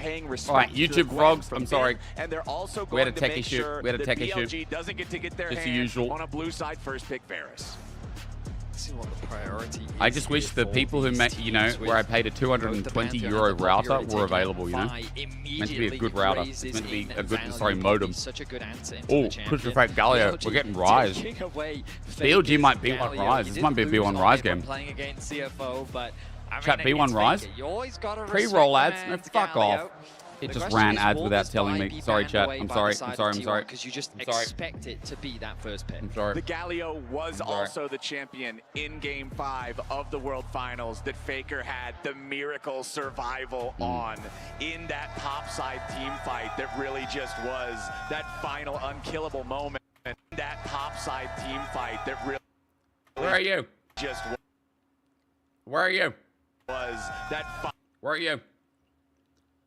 paying respect. All right, YouTube frogs. I'm sorry. And they're also We had going a to tech make issue. sure We had a tech that issue. BLG doesn't get to get their Just the hands usual. on a blue side first pick Varus. See what the priority is. I just wish the people who make, you know, where I paid a 220 euro router were available, you know. Meant to be a good router. It's meant to be a good, sorry, modem. Oh, push the fact Galio. We're getting Rise. BLG might be one Rise. This might be a B1 Rise game. Playing against CFO, but Chat B1 Rise. Pre-roll ads? No, fuck off. It just ran ads without telling me. Sorry, chat. I'm sorry. I'm sorry. Because you just expect it to be that first pick. I'm sorry. The Galio was also the champion in Game 5 of the World Finals that Faker had the miracle survival on in that topside team fight that really just was that final unkillable moment. That topside team fight that really Where are you? just Where are you? was that Where are you?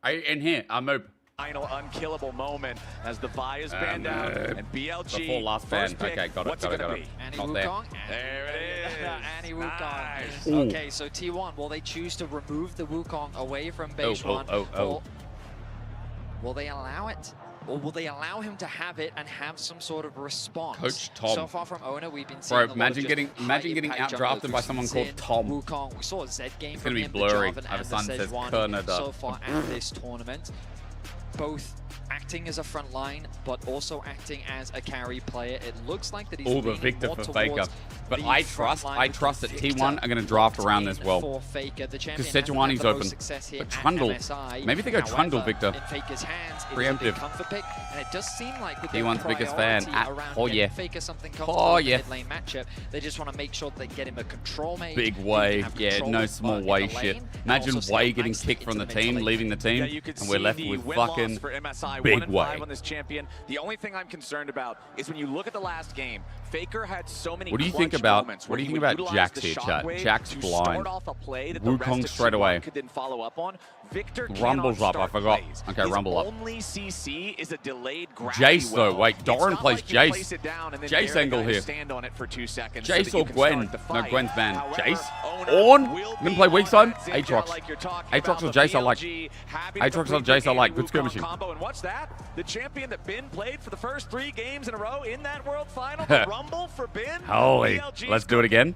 Are you in here? I'm open. final unkillable moment as the Vi is banned out and BLG Before last ban. Okay, got it. what's Got it it. gonna Got it. be? Annie Not there. Wukong. There it is. Annie Wukong. Nice. Ooh. Okay, so T1, will they choose to remove the Wukong away from base one? Or will they allow it? Or will they allow him to have it and have some sort of response? Coach Tom. So far from Owner, we've been seeing Bro, imagine getting outdrafted by someone called Tom. Wukong. We saw a Z game It's from gonna be him, blurry. Javan I have a and son the that says Sejuani Canada. so far at this tournament. Both acting as a front line, but also acting as a carry player. It looks like that he's All the leaning Victor more for towards Faker. But the I front trust line that with T1 are going to draft around as well. for Faker. The champion Because hasn't had Sejuani's the most open. success here But at Trundle. MSI. Maybe they go Trundle, However, Victor. in Faker's hands, it is a Preemptive. big comfort pick, and it does seem like with their T1's biggest fan. priority around Oh, getting yeah. Faker something Oh, comfortable in the yeah. mid lane matchup, they just want to make sure that they get him a control mate. Big who can Way. have Yeah, control no of, small in Way the shit. lane, and Imagine also Way scale getting nicely kicked from the into mid team, lane. leaving the team, Yeah, you could and we're see left the with win-loss fucking for MSI, Big 1-5 Way. on this champion. The only thing I'm concerned about is when you look at the last game, Faker had so many What do you think clutch about- moments what do where you he think would about utilize Jax the here, chat? shockwave Jax to blind. start off a play that the Wukong rest of straight T1 away. could then follow up on. Victor Rumble's cannot up, I start forgot. plays. Okay, His Rumble up. only CC is a delayed gravity Jace, though. well. Wait, It's Doran not plays like you Jace. place it down and then Jace dare the angle guy to here. stand on it for 2 seconds so Jace that you or can Gwen? start the No, fight. Gwen's banned. However, Jace? Owner On? will Gonna be play weak on side? that Aatrox. Zinja like you're talking Aatrox about. or The Jace I like. BLG happy to Aatrox or complete Jace I the like. Good Wukong skirmishing. combo. And what's that? The champion that Bin played for the first 3 games in a row in that World Final. The Rumble for Bin. Holy. BLG Let's do it again.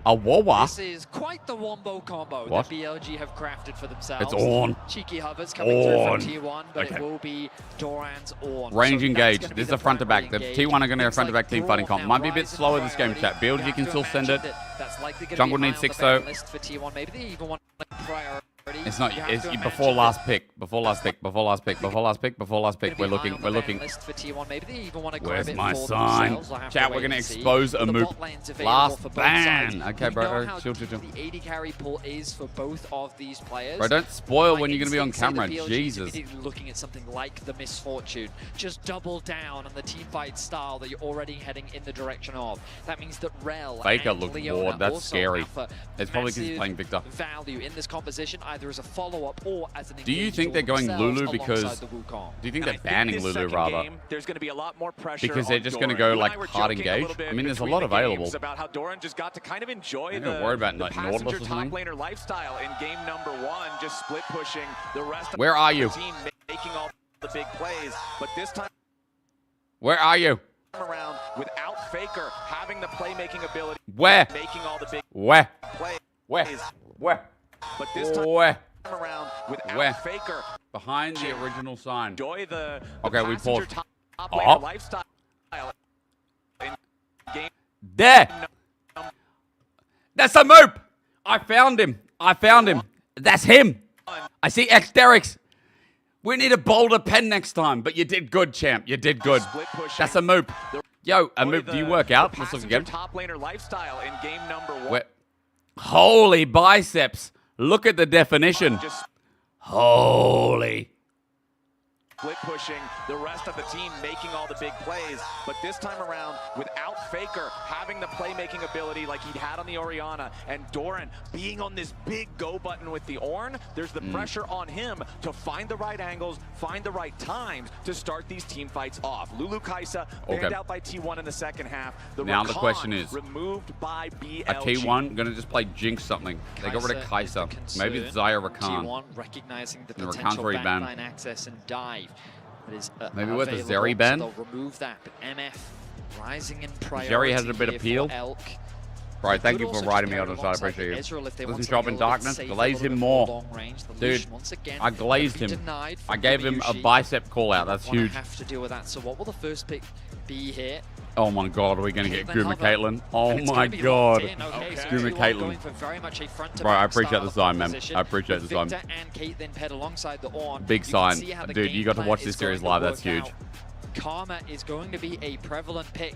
A Wawa. This is quite the wombo combo What? that BLG have crafted for themselves. It's on. Cheeky hovers coming through On. from T1, but Okay. it will be Doran's on. Range So engage. that's gonna be This is the a front to back. The primary T1 are going to go engage. front to back Things team like fighting Brawl comp. Might be a now, bit Rise slower is this game, priority. chat. You BLG have can to still send it. imagine that that's likely gonna Jungle be high needs on 6 the ban though. list for T1. Maybe they even want priority. It's not. You have It's to before imagine last pick. Before last pick. Before last pick. Before last pick. Before last pick. gonna We're be high looking. on We're the ban looking. list for T1. Maybe they even want to Where's grab it my for sign? themselves. We'll have to Chat, wait we're gonna and see. expose a But the move. bot lane's available Last for both ban. sides. Okay, We bro. know how Chill, chill, chill. the AD carry pool is for both of these players. Bro, don't spoil My when you're going to be on instincts say camera. that BLG is Jesus. immediately looking at something like the Misfortune. Just double down on the teamfight style that you're already heading in the direction of. That means that Rel Faker and looks Leona bored. That's also scary. offer It's probably because he's massive playing Victor. value in this composition, either as a follow-up or as an Do you engage think for they're going themselves Lulu because- alongside the Wukong. Do you think And they're I banning this Lulu second rather? game, there's going to be a lot more pressure Because they're on just gonna Doran. go, You like, and I were hard joking a engage? little bit I mean, there's a between lot the available. games about how Doran just got to kind of enjoy I'm the, gonna worry about, the like, Nautilus passenger or top something. laner lifestyle in game number 1, just split pushing the rest of Where are the you? team, making all the big plays. But this time Where are you? around, without Faker having the playmaking ability, Where? making all the big Where? plays. Where? Where? But this time Where? around, without Where? Faker, Behind the original sign. enjoy the Okay, we passenger paused. top Oh. laner lifestyle in game. There! That's a moop! I found him. I found him. That's him. I see X-Derricks. We need a bolder pen next time, but you did good, champ. You did good. Split pushing. That's a moop. Yo, a moop, do you work out? The Let's look passenger again. top laner lifestyle in game number 1. Where? Holy biceps. Look at the definition. Just Holy. split pushing, the rest of the team making all the big plays. But this time around, without Faker having the playmaking ability like he'd had on the Orianna, and Doran being on this big go button with the Ornn, there's the pressure on him to find the right angles, find the right times to start these team fights off. Lulu Kaisa banned out by T1 in the second half. Now the question is, removed by BLG. A T1 going to just play Jinx something. They got rid of Kaisa. Maybe it's Xayah Rakan. T1 recognizing the Rakan's potential already banned. backline access and dive. That is, maybe with the Zeri ban? So they'll remove that, but MF rising in priority. Zeri has a bit of peel. Right, thank you for riding me on the side. I appreciate you. Doesn't show up in darkness. Glaze him more. Dude, I glazed him. I gave him a bicep call out. That's huge. Have to deal with that. So what will the first pick be here? Oh my god, are we going to get Guma Caitlyn? Oh my god. Guma Caitlyn. Right, I appreciate the sign, man. I appreciate the sign. Big sign. Dude, you got to watch this series live. That's huge. Karma is going to be a prevalent pick.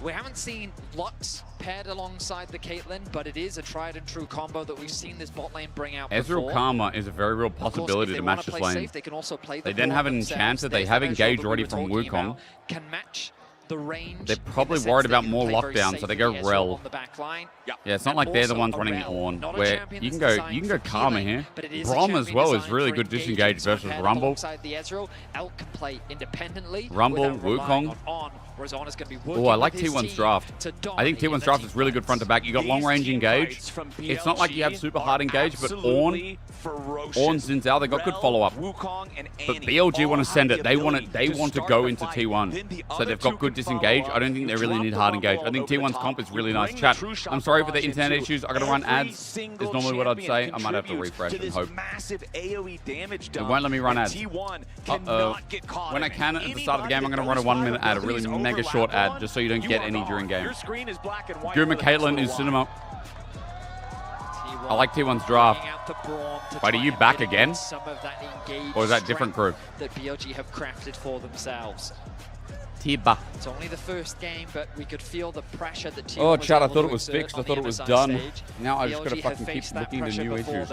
We haven't seen Lux paired alongside the Caitlyn, but it is a tried and true combo that we've seen this bot lane bring out Ezreal before. Karma is a very real possibility to match this lane. Safe, they can also play the didn't have an enchanter. They have engaged already from Wukong. Can match the range. They're probably worried about more lockdown, so they go Rel. Yeah, it's not like they're the ones running Ornn, where you can go Karma here. Braum as well is really good disengage versus Rumble. Rumble, Wukong. Oh, I like T1's draft. I think T1's draft is really good front to back. You got long range engage. It's not like you have super hard engage, but Ornn, Xin Zhao, they got good follow up. But BLG want to send it. They want to go into T1. So they've got good disengage. I don't think they really need hard engage. I think T1's comp is really nice. Chat, I'm sorry for the internet issues. I got to run ads. Is normally what I'd say. I might have to refresh and hope. It won't let me run ads. Uh-oh. When I can at the start of the game, I'm going to run a 1 minute ad, a really mega short ad, just so you don't get any during game. Guma Caitlyn is cinema. I like T1's draft. Wait, are you back again? Or is that different crew? That BLG have crafted for themselves. Tiba. It's only the first game, but we could feel the pressure that T1 oh, Chad, I thought it was fixed. I thought it was done. Now I just got to fucking keep looking into new issues.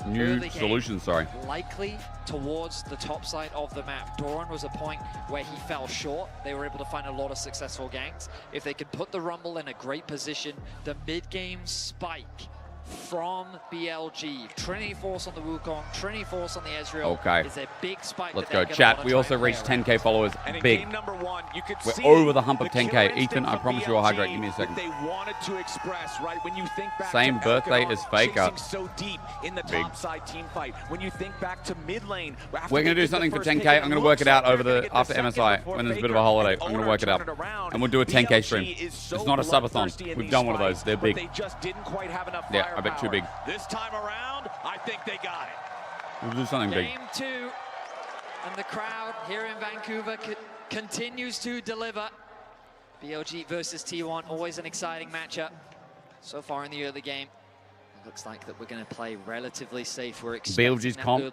New solutions, sorry. Likely towards the top side of the map. Doran was a point where he fell short. They were able to find a lot of successful ganks. If they could put the Rumble in a great position, the mid-game spike from BLG. Trinity Force on the Wukong, Trinity Force on the Ezreal. Okay. Is a big spike. Let's go. Chat, we also reached 10K followers. Big. We're over the hump of 10K. Ethan, I promise you I'll hydrate. Give me a second. They wanted to express, right? When you think back same to birthday as Faker. So deep in the top side team fight. When you think back to mid lane. We're going to do something for 10K. I'm going to work it out after MSI when there's a bit of a holiday. I'm going to work it out. And we'll do a 10K stream. It's not a subathon. We've done one of those. They're big. Yeah, I bet too big. This time around, I think they got it. We'll do something big. Game 2, and the crowd here in Vancouver continues to deliver. BLG versus T1, always an exciting matchup. So far in the early game, it looks like that we're going to play relatively safe. We're expecting BLG's comp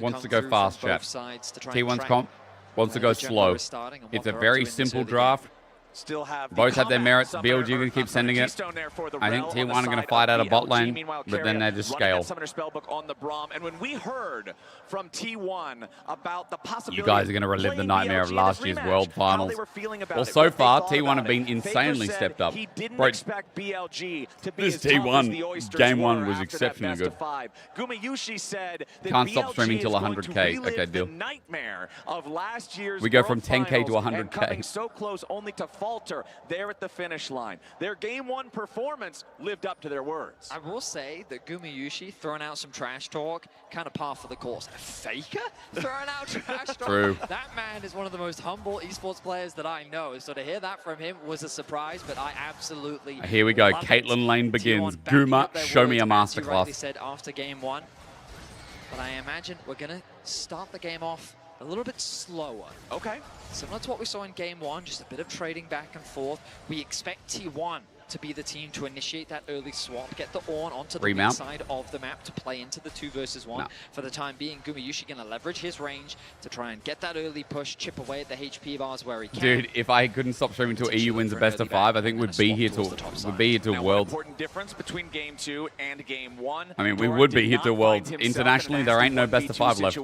wants to go fast, chat. T1's comp wants to go slow. It's a very simple draft. Both have their merits. BLG going to keep sending it. I think T1 are going to fight out a bot lane, but then they just scale. And when we heard from T1 about the possibility, you guys are going to relive the nightmare of last year's World Finals. Well, so far, T1 have been insanely stepped up. Bro, this T1 game 1 was exceptionally good. Can't stop streaming till 100K. Okay, deal. We go from 10K to 100K. So close only to falter there at the finish line. Their game 1 performance lived up to their words. I will say that Gumayusi throwing out some trash talk, kind of par for the course. Faker throwing out trash talk. True. That man is one of the most humble esports players that I know. So to hear that from him was a surprise, but I absolutely Here we go. Caitlyn lane begins. Guma, show me a masterclass. Said after game 1, but I imagine we're gonna start the game off a little bit slower. Okay. Similar to what we saw in game 1, just a bit of trading back and forth. We expect T1 to be the team to initiate that early swap, get the Ornn onto the Remount. side of the map to play into the 2 versus 1. No. For the time being, Gumayusi going to leverage his range to try and get that early push, chip away at the HP bars where he can. Dude, if I couldn't stop streaming until EU wins the best of 5, I think we'd be here till Worlds. Important difference between Game 2 and Game 1. I mean, we would be here till Worlds. Internationally, there ain't no best of 5 left.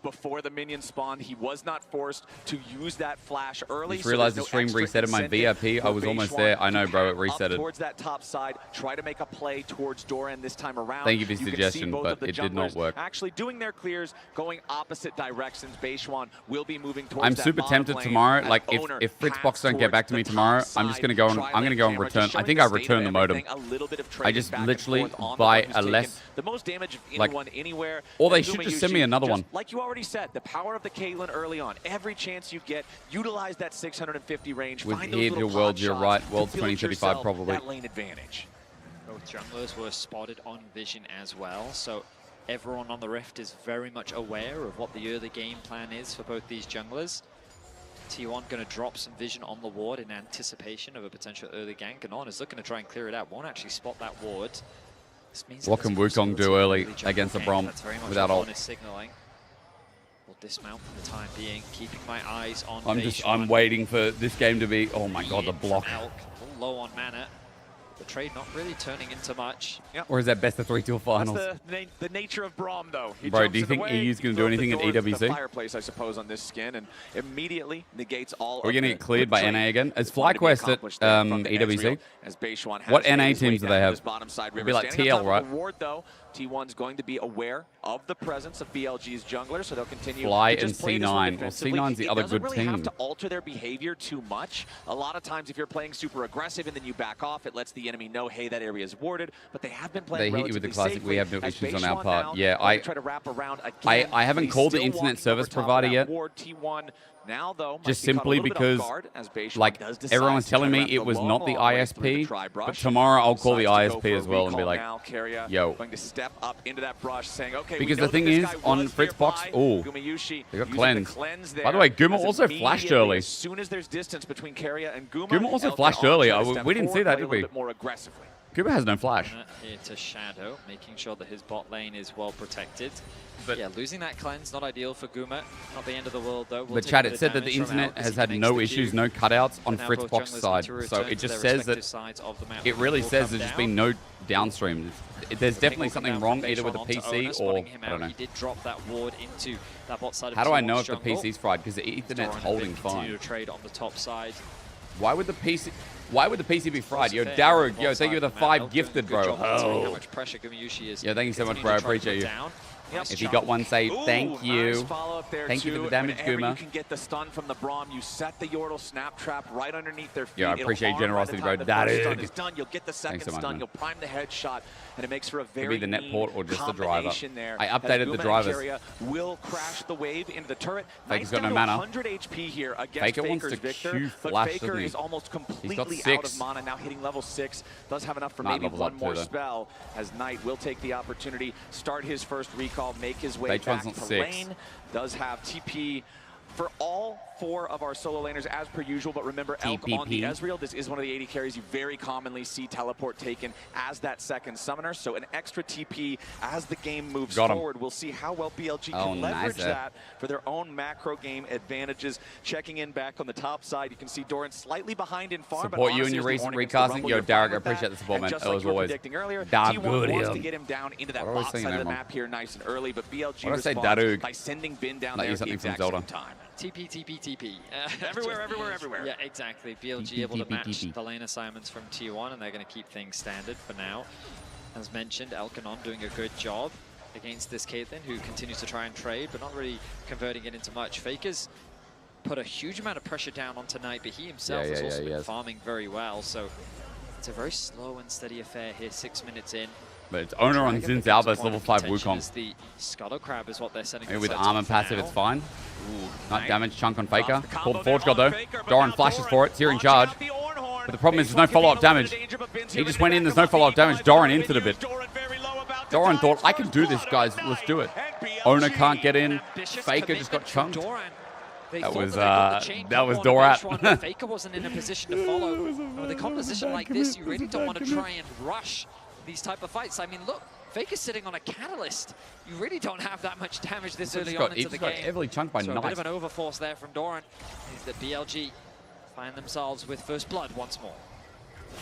Before the minion spawned, he was not forced to use that flash early. Just realized the stream resetted my VIP. I was almost there. I know, bro. It resetted. Towards that top side, try to make a play towards Doran this time around. Thank you for the suggestion, but it did not work. Actually doing their clears, going opposite directions. Beishwan will be moving towards I'm that super tempted tomorrow. Like, if Fritzbox don't get back to me tomorrow, I'm just gonna go and return. I think I return the modem. I just literally buy a less. The most damage of like, anyone anywhere. Or they should just send me another one. Like you already said, the power of the Caitlyn early on. Every chance you get, utilize that 650 range. With Find here to Worlds, you're right. Worlds 2035 probably. That lane advantage. Both junglers were spotted on vision as well, so everyone on the Rift is very much aware of what the early game plan is for both these junglers. T1 going to drop some vision on the ward in anticipation of a potential early gank, and On is looking to try and clear it out. Won't actually spot that ward. This means what can Wukong do early against the Brom without ult? Signaling. We'll dismount for the time being, keeping my eyes on I'm waiting for this game to be, oh my god, the block. A little low on mana. The trade not really turning into much. Yep. Or is that best of 3 tour finals? That's the nature of Braum, though. Bro, do you think EU's going to do anything at EWC? The fireplace, I suppose, on this skin, and immediately negates all. We're going to get cleared by NA again. As FlyQuest at EWC, what NA teams do they have? It'll be like TL, right? T1's going to be aware of the presence of BLG's jungler, so they'll continue Fly to and just play C9. Well, C9's the other good team. It doesn't really team. have to alter their behavior too much. A lot of times, if you're playing super aggressive and then you back off, it lets the enemy know, hey, that area is warded. But they have been playing They hit you with the classic, safely. we have no issues on our Beishwan part. now, Yeah, try to wrap around again. I haven't called the internet service provider yet. T1 now, though, just simply because, like, everyone's telling me it was not the ISP, but tomorrow I'll call the ISP as well and be like, yo. Going to step up into that brush, saying, okay, because the thing is, on Fritzbox, oh, they got cleansed. By the way, Guma also flashed early. As soon as there's distance between Keria and Guma, Guma also flashed early. We didn't see that, did we? More aggressively. Guma has no flash. Here to Shadow, making sure that his bot lane is well protected. But yeah, losing that cleanse, not ideal for Guma. Not the end of the world, though. But Chad, it said that the internet has had no issues, no cutouts on Fritzbox's side. So it just says that, it really says there's just been no downstream. There's definitely something wrong either with the PC or, I don't know. He did drop that ward into that bot side of How do I know T1's if the jungle? PC's fried? Because the Ethernet's holding fine. Continue to trade on the top side. Why would the PC be fried? Yo, Daru, yo, thank you for the 5 gifted, bro. How much pressure Gumayusi is. Yeah, thank you so much, bro. I appreciate you. If you got one, say thank you. Thank you for the damage, Guma. You can get the stun from the Braum. You set the Yordle snap trap right underneath their feet. Yeah, I appreciate generosity, bro. That is done. You'll get the second so much, stun. man. You'll prime the headshot, and it makes for a very Could be the net port or just the driver. There, I updated the drivers. Will crash the wave into the turret. Faker's got no mana. 100 HP here against Faker wants to Victor, Q but flash, Faker doesn't he? is almost completely got out of mana. Now hitting level 6. Does have enough for Not maybe one more too, spell. As Knight will take the opportunity, start his first recall, make his way back to lane. Does have TP for all 4 of our solo laners as per usual, but remember Elk on the Ezreal. This is one of the 80 carries you very commonly see teleport taken as that second summoner. So an extra TP as the game moves forward. We'll see how well BLG can leverage that for their own macro game advantages. Checking in back on the top side, you can see Doran slightly behind in farm. Support you in your recent recasting. Yo, Derek, I appreciate the support, man. As always. T1 wants to get him down into that bot side of the map here nice and early, but BLG responds by sending Bin down there at the exact same time. TP. Everywhere. Yeah, exactly. BLG able to match the lane assignments from T1, and they're going to keep things standard for now. As mentioned, Elkanon doing a good job against this Caitlyn, who continues to try and trade, but not really converting it into much. Faker's put a huge amount of pressure down on tonight, but he himself has also been farming very well. So it's a very slow and steady affair here, 6 minutes in. But it's owner on Zin's Albus, level 5 Wukong. The Scuttle Crab is what they're setting. With armor passive, it's fine. Not damage chunk on Faker. Called the Forge God though. Doran flashes for it. Here in charge. But the problem is there's no follow-up damage. He just went in. There's no follow-up damage. Doran into the bit. Doran thought, I can do this, guys. Let's do it. Owner can't get in. Faker just got chunked. That was Dorat. Faker wasn't in a position to follow. With a composition like this, you really don't want to try and rush these type of fights. I mean, look, Faker's sitting on a catalyst. You really don't have that much damage this early on into the game. Heavily chunked by so Knight. A bit of an overforce there from Doran. Is that BLG find themselves with first blood once more.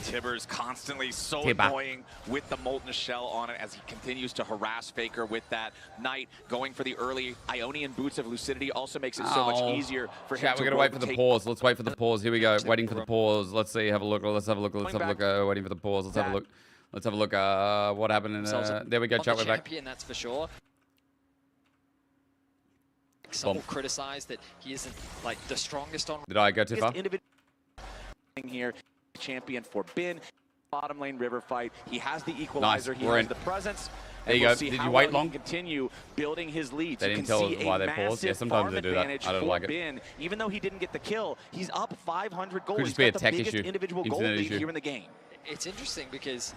Tibbers constantly so annoying with the Molten Shell on it as he continues to harass Faker with that. Knight going for the early Ionian Boots of Lucidity also makes it so much easier for him to we're going to wait for the pause. Let's wait for the pause. Here we go. Waiting for the pause. Let's see. Have a look. Let's have a look. Let's have a look. Waiting for the pause. Let's have a look. Let's have a look. What happened in there we go. Chat, we're back. That's for sure. Some will criticize that he isn't like the strongest on. Did I go too far? Here. Champion for Bin, bottom lane river fight. He has the equalizer. Nice. He has the presence. There you go. Did you wait long? Continue building his lead. They didn't tell us why they paused. Yeah, sometimes they do that. I don't like it. Bin, even though he didn't get the kill, he's up 500 gold. Could just be a tech biggest issue. Individual gold lead here in the game. It's interesting because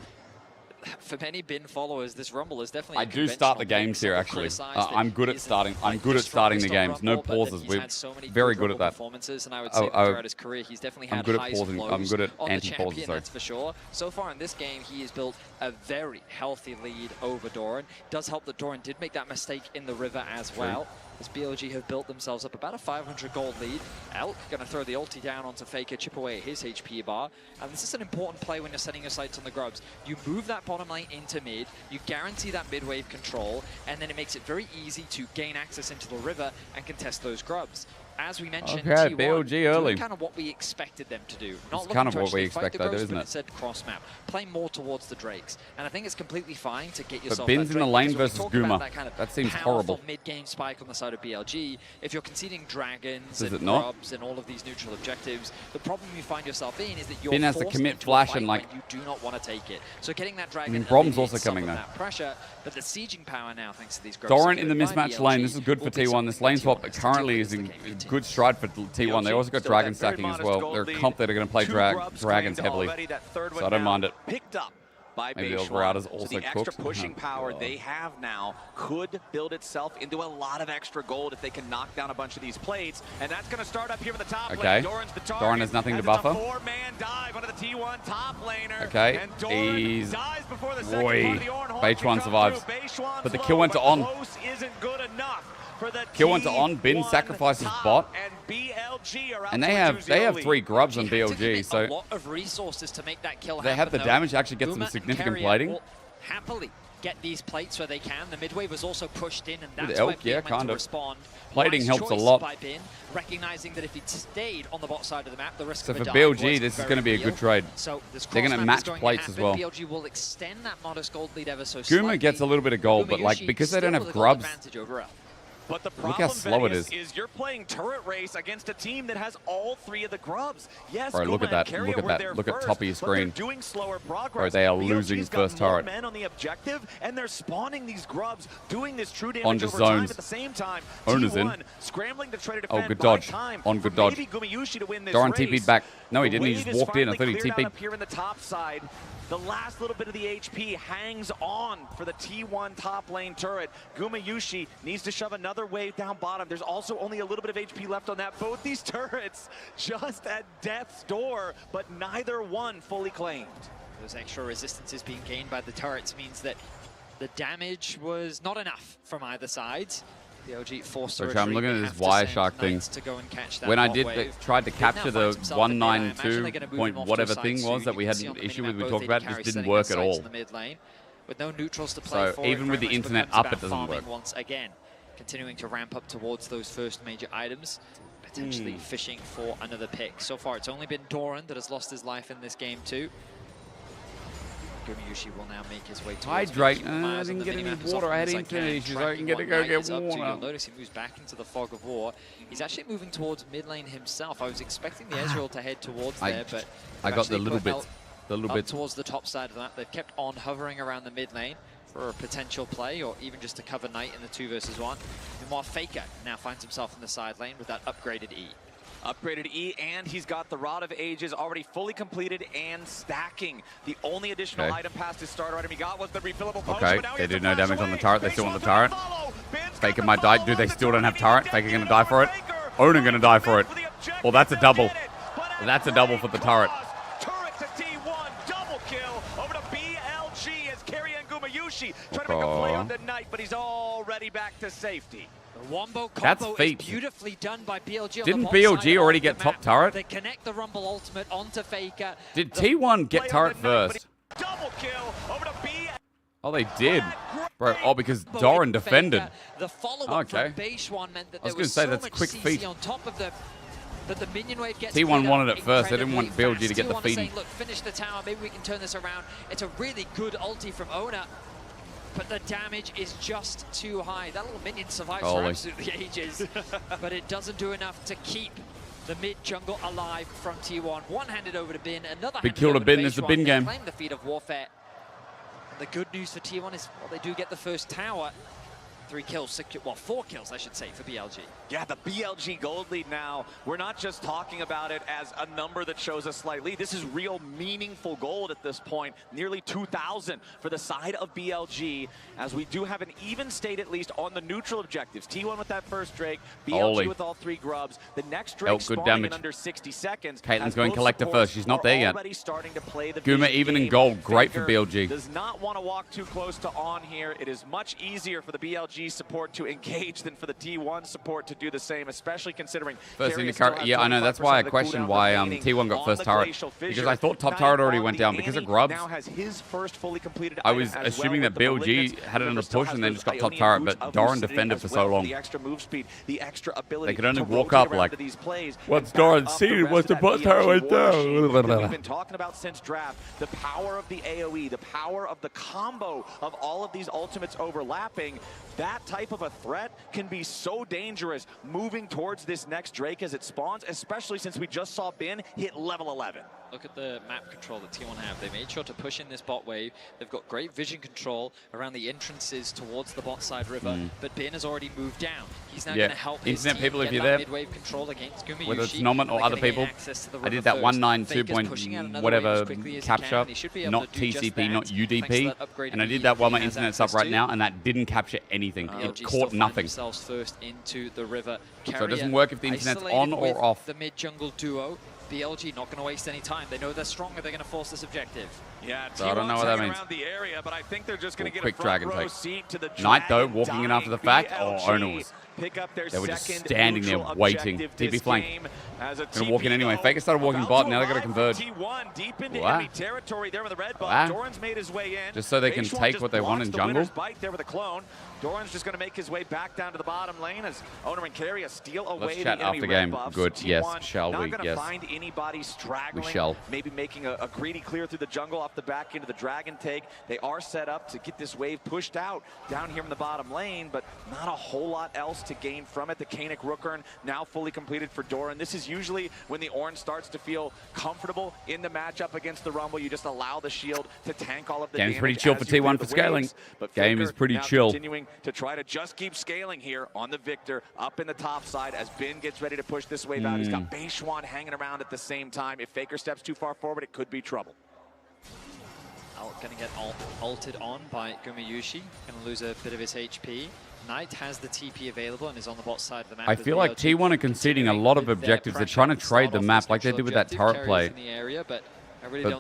for many Bin followers, this Rumble is definitely. I do start the games here actually. I'm good at starting. I'm good at starting the games. No pauses. We're very good at that. Performances, and I would say throughout his career, he's definitely had highs and lows. I'm good at on anti-pauses. That's for sure. So far in this game, he has built a very healthy lead over Doran. Does help that Doran did make that mistake in the river as well. As BLG have built themselves up about a 500 gold lead. Elk going to throw the ulti down onto Faker, chip away at his HP bar. And this is an important play when you're setting your sights on the grubs. You move that bottom lane into mid, you guarantee that mid-wave control, and then it makes it very easy to gain access into the river and contest those grubs. As we mentioned, T1 BLG early. kind of what we expected them to do. Not kind of what we expect, though, isn't it? Instead, cross map, play more towards the Drakes, and I think it's completely fine to get yourself. But Bin's in the lane versus Guma. That seems horrible. Mid-game spike on the side of BLG. If you're conceding dragons and grubs and all of these neutral objectives, the problem you find yourself in is that you're Bin has to commit flash and like you do not want to take it. So getting that dragon. I mean, Brom's also coming though. Pressure, but the sieging power now, thanks to these grubs. Doran in the mismatch lane. This is good for T1. This lane swap currently is in good stride for T1. They also got dragon stacking as well. They're a comp that are going to play dragons heavily, so I don't mind it. Picked up by maybe those routers also the extra pushing power they have now could build itself into a lot of extra gold if they can knock down a bunch of these plates, and that's going to start up here in the top lane. Doran's the target. Doran has nothing to buffer. It's a four-man dive onto the T1 top laner. Okay, and Doran dies before the second part of the Ornhorn Beichuan survives, but the kill went to On. Isn't good enough. Kill went to On. Bin sacrifices bot, and they have 3 grubs on BLG, so a lot of resources to make that kill they have the damage to actually get some significant plating. Happily get these plates where they can. The midwave was also pushed in, and that's Elk, where Bin went to respond. Plating helps a lot. By Bin, recognizing that if he stayed on the bot side of the map, the risk so of for a dive BLG, this is going to be a good trade. So they're going to match plates as well. BLG will extend that modest gold lead ever so Guma gets a little bit of gold, but like because they don't have grubs. But the look how slow it is. You're playing turret race against a team that has all 3 of the grubs. Yes, bro, look at that. Look at that. Look at top of your screen. Doing slower progress. Bro, they are losing first turret. Men on the objective, and they're spawning these grubs, doing this true damage on over zones. time at the same time. Owners T1 in. Scrambling to try to defend good dodge. Time. On good dodge. Doran TP'd back. No, he didn't. He just walked in. I thought he TP'd. Up here in the top side. The last little bit of the HP hangs on for the T1 top lane turret. Gumayushi needs to shove another wave down bottom. There's also only a little bit of HP left on that. Both these turrets just at death's door, but neither one fully claimed. Those extra resistances being gained by the turrets means that the damage was not enough from either side. BLG forced to retreat. I'm looking at this Wireshark thing. To go and catch that when I tried to capture the 192 point whatever thing was that we had an issue with, we talked about, it just didn't work at all. With no neutrals to play so even with the internet up, it doesn't work. Once again, continuing to ramp up towards those first major items, potentially fishing for another pick. So far, it's only been Doran that has lost his life in this game too. Gumayushi will now make his way towards hydrate. I didn't get any water. I had internet issues. I can go get water. You'll notice he moves back into the fog of war. He's actually moving towards mid lane himself. I was expecting the Ezreal to head towards there, but I got the little bit towards the top side of that. They've kept on hovering around the mid lane for a potential play, or even just to cover Knight in the 2 versus 1. Meanwhile, Faker now finds himself in the side lane with that upgraded E. Upgraded E, and he's got the Rod of Ages already fully completed and stacking. The only additional item past his starter item he got was the refillable potion. Okay, they do no damage on the turret. They still want the turret. Faker might die. Do they still don't have turret? Faker gonna die for it. Ona gonna die for it. Well, that's a double. That's a double for the turret. Turret to T1, double kill over to BLG as Carry and Gumayushi trying to make a play on the Knight, but he's already back to safety. The wombo That's combo feat. is beautifully done by BLG. Didn't on the bot BLG side already of get the top map. turret? They connect the Rumble ultimate onto Faker. Did T1 get turret first? Double kill over to Oh, they did. Bro, oh, because Doran defended. The follow-up Okay. from Beishwan meant that I was there gonna was say so that's much quick CC feat. on top of the that the minion wave gets T1 cleared wanted up it first. They didn't want incredibly BLG to get the fast. T1 feeding. saying, look, finish the tower. Maybe we can turn this around. It's a really good ulti from Ona, but the damage is just too high. That little minion survives for absolutely ages, but it doesn't do enough to keep the mid jungle alive from T1. One handed over to Bin, another Big handed kill to over Bin. to This is a Beishwan. Bin They game. claim the feat of warfare. The good news for T1 is, well, they do get the first tower. 3 kills, 4 kills, I should say, for BLG. Yeah, the BLG gold lead now. We're not just talking about it as a number that shows a slight lead. This is real meaningful gold at this point. Nearly 2,000 for the side of BLG, as we do have an even state at least on the neutral objectives. T1 with that first Drake, BLG with all 3 grubs. The next Drake spawning in under 60 seconds. Caitlin's going collector first. She's not there yet. Starting to play the Guma even in gold. Great for BLG. Does not want to walk too close to on here. It is much easier for the BLG support to engage than for the T1 support to do the same, especially considering first in the car. Yeah, I know. That's why I questioned why T1 got first turret, because I thought top turret already went down because of grubs. Now has his first fully completed I was assuming that BLG had another push and then just got top turret, but Doran defended for so long. The extra move speed, the extra ability. They could only walk up like, what's Doran seeing? What's the bot turret right there? We've been talking about since draft, the power of the AoE, the power of the combo of all of these ultimates overlapping. That type of a threat can be so dangerous moving towards this next Drake as it spawns, especially since we just saw Bin hit level 11. Look at the map control that T1 have. They made sure to push in this bot wave. They've got great vision control around the entrances towards the bot side river, but Bin has already moved down. He's now going to help his Internet team people, get if you're that there, mid-wave control against Gumayushi. whether it's Nomin or other people, I did that 192 whatever capture, not TCP, not UDP, and I did that while my internet's up right now, and that didn't capture anything. It caught nothing. First into the river. So it doesn't work if the internet's on or off. The mid-jungle duo. BLG not going to waste any time. They know they're stronger. They're going to force this objective. Yeah, so I don't know what that means. Around the area, but I think they're just going to get quick a front dragon row take. seat to the Knight though, walking in after the fact. Oh, Ona was. Pick up their They were just second standing there waiting. TP flank. Gonna walk in anyway. Faker started walking bot. Now they gotta converge. T1 deep into enemy territory there with the red buff. Doran's made his way in. Just so they can take what they want in jungle. Bite there with a clone. Doran's just gonna make his way back down to the bottom lane as Owner and Carry steal away. Let's chat after game. Good. Yes. Shall we? Not Yes. gonna find anybody straggling. We shall. Maybe making a greedy clear through the jungle off the back into the dragon take. They are set up to get this wave pushed out down here in the bottom lane, but not a whole lot else to gain from it. The Kanik Rookern now fully completed for Doran. This is usually when the Orange starts to feel comfortable in the matchup against the Rumble. You just allow the shield to tank all of the damage. Game's pretty chill for T1 for scaling. But Game is pretty chill. Continuing to try to just keep scaling here on the Victor up in the top side as Bin gets ready to push this wave out. He's got Beishwan hanging around at the same time. If Faker steps too far forward, it could be trouble. Going to get ulted on by Gumayushi. Going to lose a bit of his HP. Knight has the TP available and is on the bot side of the map. I feel like T1 are conceding a lot of objectives. They're trying to trade the map like they did with that turret play. But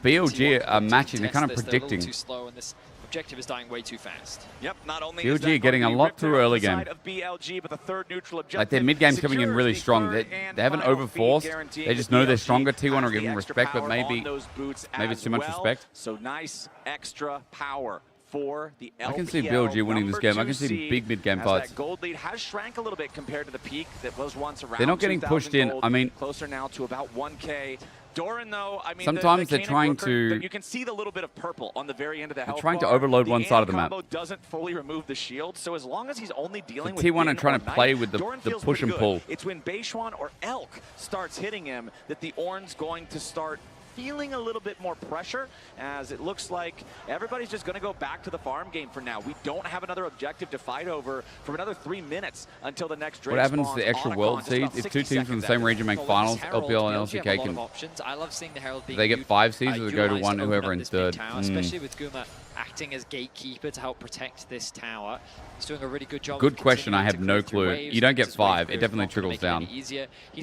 BLG are matching. They're kind of predicting. Too slow, and this objective is dying way too fast. Yep, not only BLG are getting a lot through early game. BLG, but the third neutral objective, like their mid game's coming in really strong. They haven't overforced. They just know they're stronger. T1 are giving respect, but maybe it's too much respect. So nice extra power for the LPL. I can see BLG winning this game. I can see big mid-game fights. That gold lead has shrank a little bit compared to the peak that was once around. They're not getting pushed in. I mean, closer now to about 1K. Doran, though, I mean, sometimes they're trying to. You can see the little bit of purple on the very end of the health bar. They're trying to overload one side of the map. Combo doesn't fully remove the shield, so as long as he's only dealing with T1 are trying to play with the push and pull. It's when Beishwan or Elk starts hitting him that the Oran's going to start feeling a little bit more pressure, as it looks like everybody's just going to go back to the farm game for now. We don't have another objective to fight over for another 3 minutes until the next Drake. What happens to the extra world seeds? If 2 teams from the same region make finals, LPL and LCK can. I love seeing the Herald being they get 5 seeds or they go to one whoever in third. Especially with Guma acting as gatekeeper to help protect this tower. He's doing a really good job. Good question. I have no clue. You don't get 5. It definitely trickles down.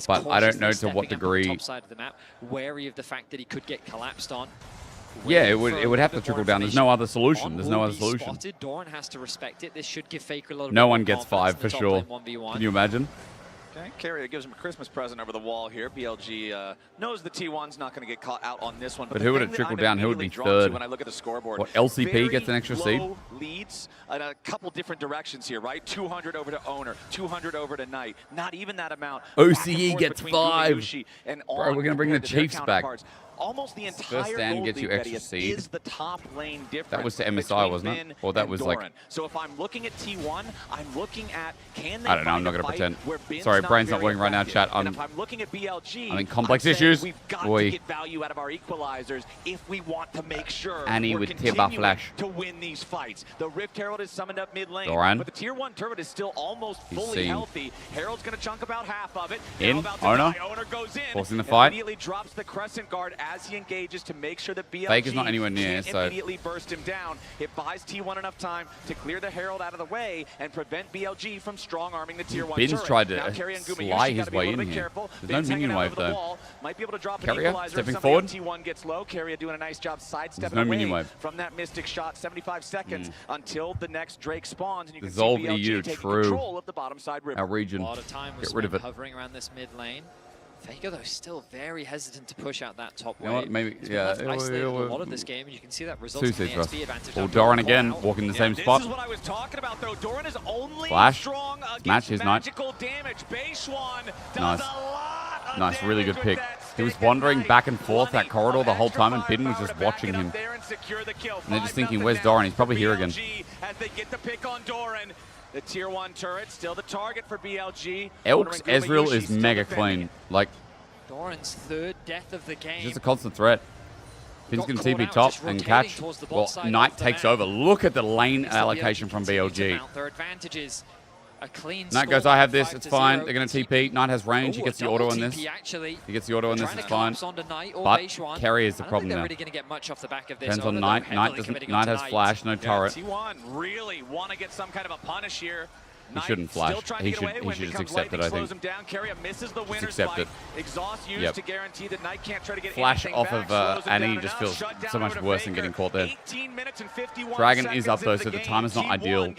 But I don't know to what degree. Top side of the map, wary of the fact that he could get collapsed on. Yeah, it would have to trickle down. There's no other solution. There's no other solution. Doran has to respect it. This should give Faker a little no bit one gets 5 for sure. Can you imagine? Okay, Carrier gives him a Christmas present over the wall here. BLG knows the T1's not going to get caught out on this one. But who would it trickle down? Who would be third? When I look at the scoreboard, what, LCP gets an extra seed? Leads in a couple different directions here, right? 200 over to Owner, 200 over to Knight. Not even that amount. OCE gets 5. Bro, we're going to bring the Chiefs back. Almost the entire First stand gets you extra seed. Is the top lane difference. That was to MSI, wasn't it? Or that was like. So if I'm looking at T1, I'm looking at can they. I don't know. I'm not going to pretend. Sorry, brain's not working right now, chat. And if I'm looking at BLG, I'm in complex issues. We've got to get value out of our equalizers if we want to make sure Annie we're with Tier-Bar Flash to win these fights. The Rift Herald is summoned up mid lane, Doran. but the Tier 1 turret is still almost fully healthy. Herald's going to chunk about half of it. In Owner. Owner goes in. Forcing the fight. Immediately drops the Crescent Guard as he engages to make sure that BLG Faker's not anywhere near, so immediately burst him down. It buys T1 enough time to clear the Herald out of the way and prevent BLG from strong arming the Tier 1 Bin's turret. tried to slide his way in here. There's no minion wave though. Might be able to drop Carrier an equalizer stepping if forward. T1 gets low. Carrier doing a nice job sidestepping no away minion wave from that Mystic shot. 75 seconds until the next Drake spawns, and you can Dissolve see BLG EU, taking true. control of the bottom side river. Our region. A lot of time was Get rid of it. hovering around this mid lane. Faker, though, still very hesitant to push out that top wave. You know what, maybe, yeah. Isolated a lot of this game, and you can see that results in the XP advantage. Oh, Doran again, walking the same spot. This is what I was talking about, though. Doran is only Flash. strong Match against his magical damage. Beishwan does a lot of Nice, really good damage with pick. that He was stick wandering and back knife. and forth that corridor the whole time, and Bidden was just watching him. And they're just thinking, where's Doran? He's probably here again. As they get the pick on Doran. The Tier 1 turret still the target for BLG. Elk's Ezreal is mega clean. Like, Doran's third death of the game. just a constant threat. Bin's going to TP top and catch. Well, Knight takes over. Look at the lane allocation from BLG. Their advantages. A clean Knight goes, I have this, it's fine. They're going to TP. Knight has range. He gets the auto on this. He gets the auto on this, it's fine. But Carry is the problem now. Depends on Knight. Knight has flash, no turret. T1 really want to get some kind of a punish here. He shouldn't flash. He should just accept it, I think. Just accept it. Yep. Flash off of Annie just feels so much worse than getting caught there. Dragon is up though, so the time is not ideal.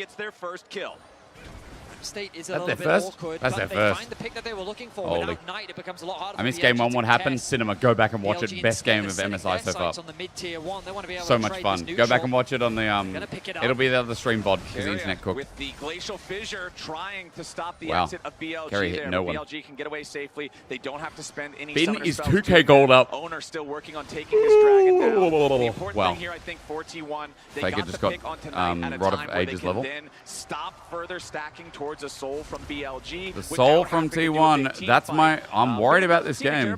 State is That's a their little bit first? awkward, That's but their they first. find the pick that they were looking for. Holy. Without Knight, it becomes a lot harder I missed for game BLG 1. to What happened? contest. Cinema. Go back and watch BLG it. Best game of instead MSI setting so their far. sights on the mid-tier 1. They want to be able So to much trade fun. this Go back neutral. and watch it on the Gonna pick it up. It'll be the other stream VOD because the internet cooked. With the glacial fissure trying to stop the Wow. exit of BLG Carry hit there. no one. BLG can get away safely. They don't have to spend any Bin summoner is spells 2K to gold up. Owner still working on taking this dragon down. The important Wow. thing here, I think, for T1, they Faker got just the got pick on tonight at a Rod of time where they Ages can level. then stop further stacking towards a soul from BLG. The soul from T1. That's my. I'm worried about this game.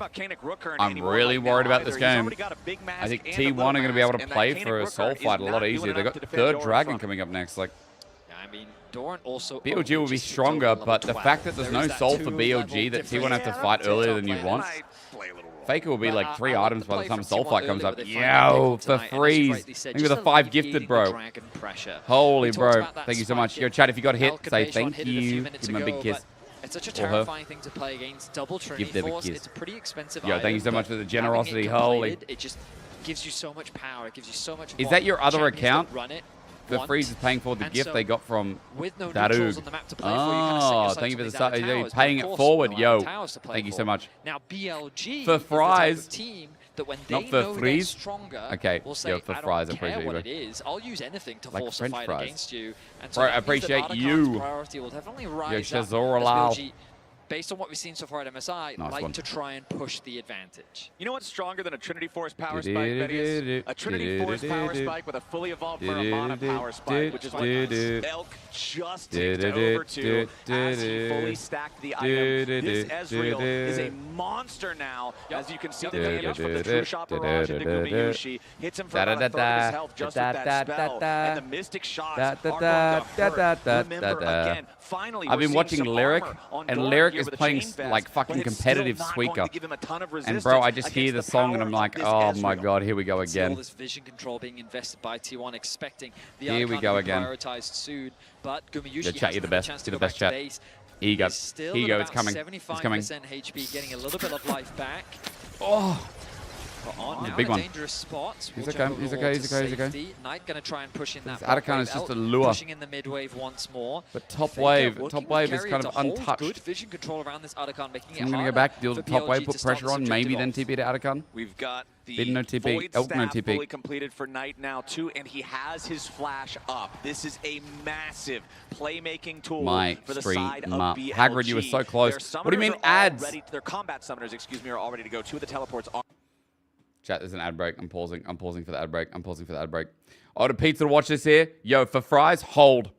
I'm really worried about this game. I think T1 are going to be able to play for a soul fight a lot easier. They got third dragon coming up next. Like, I mean, Doran also BLG will be stronger, but the fact that there's no soul for BLG that T1 have to fight earlier than you'd want. Faker will be like 3 items by the time Soul Fight comes up. Yo, for freeze. Think of the 5 gifted, bro. Holy, bro. Thank you so much. Yo, chat, if you got hit, say thank you. Give him a big kiss. It's such a terrifying thing to play against. Double Trinity Force. It's a pretty expensive Yo, thank you so much for the generosity. Holy. It just gives you so much power. It gives you so much. Is that your other account? Run it. The Freeze is paying for the gift they got from Dadoog. Oh, thank you for the start. You're paying it forward, yo. Thank you so much. Now BLG for fries, team that when they not for know freeze. Stronger, Okay, will say, yo, for fries, I appreciate what you. it is. I'll use anything to like force French a fight fries. against you. And Bro, I appreciate you. Priority will definitely rise Yo, up as Shazoralal. BLG, based on what we've seen so far at MSI, like to try and push the advantage. You know what's stronger than a Trinity Force power spike, Betty? Is a Trinity Force power spike with a fully evolved Muramana power spike, which is what Elk just ticked over to as he fully stacked the item. This Ezreal is a monster now, as you can see the damage from the True Shot barrage into Gumayushi. Hits him for about a third of his health just with that spell. And the Mystic shots are going to hurt. Remember, again, finally, I've been watching Lyric, and Lyric is playing like fucking competitive Suika. And bro, I just hear the song and I'm like, oh my god, here we go again. All this vision control being invested by T1, expecting the here we go again. Prioritized soon, but Gumayushi yeah, chat, you're the best. You're the best, chat. Here you go. Here you go. It's coming. It's coming. 75% HP, getting a little bit of life back. Oh. But on now big in a one. dangerous spot. He's okay. He's okay. He's okay. He's okay. Knight gonna try and push in that. Atakan is just a lure. Pushing in the mid wave once more. But top wave is kind of untouched. Good vision control around this Atakan, making it I'm gonna go back, deal the top wave, put pressure on, maybe then TP to Atakan. We've got the no TP. Void no Staff TP. fully completed for Knight now too, and he has his flash up. This is a massive playmaking tool for the side of BLG. Hagrid, you were so close. What do you mean ads? Their combat summoners, excuse me, are all ready to go. 2 of the teleports are. Chat, there's an ad break. I'm pausing. I'm pausing for the ad break. I'm pausing for the ad break. Oh, to Pizza to watch this here. Yo, for fries, hold.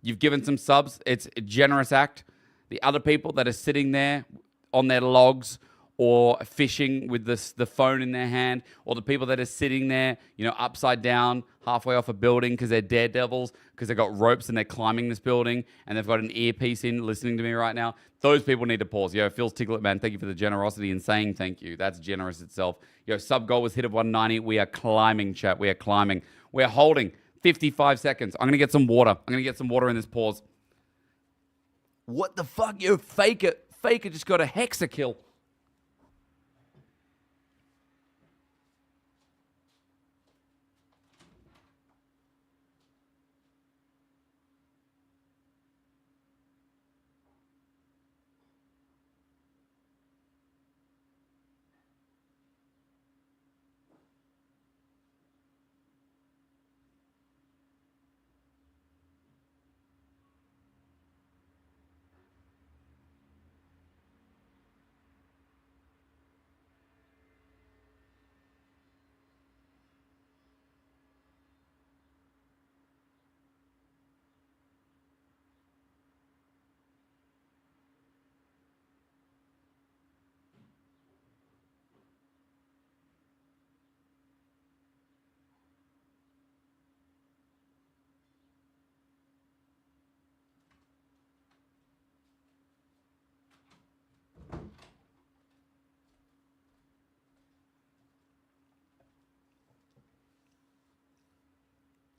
You've given some subs. It's a generous act. The other people that are sitting there on their logs or fishing with the phone in their hand, or the people that are sitting there, you know, upside down, halfway off a building because they're daredevils, because they've got ropes and they're climbing this building, and they've got an earpiece in listening to me right now. Those people need to pause. Yo, Phil's Ticklet, man, thank you for the generosity and saying thank you. That's generous itself. Yo, sub goal was hit at 190. We are climbing, chat. We are climbing. We're holding 55 seconds. I'm going to get some water. I'm going to get some water in this pause. What the fuck? Yo, Faker. Faker just got a hexa kill.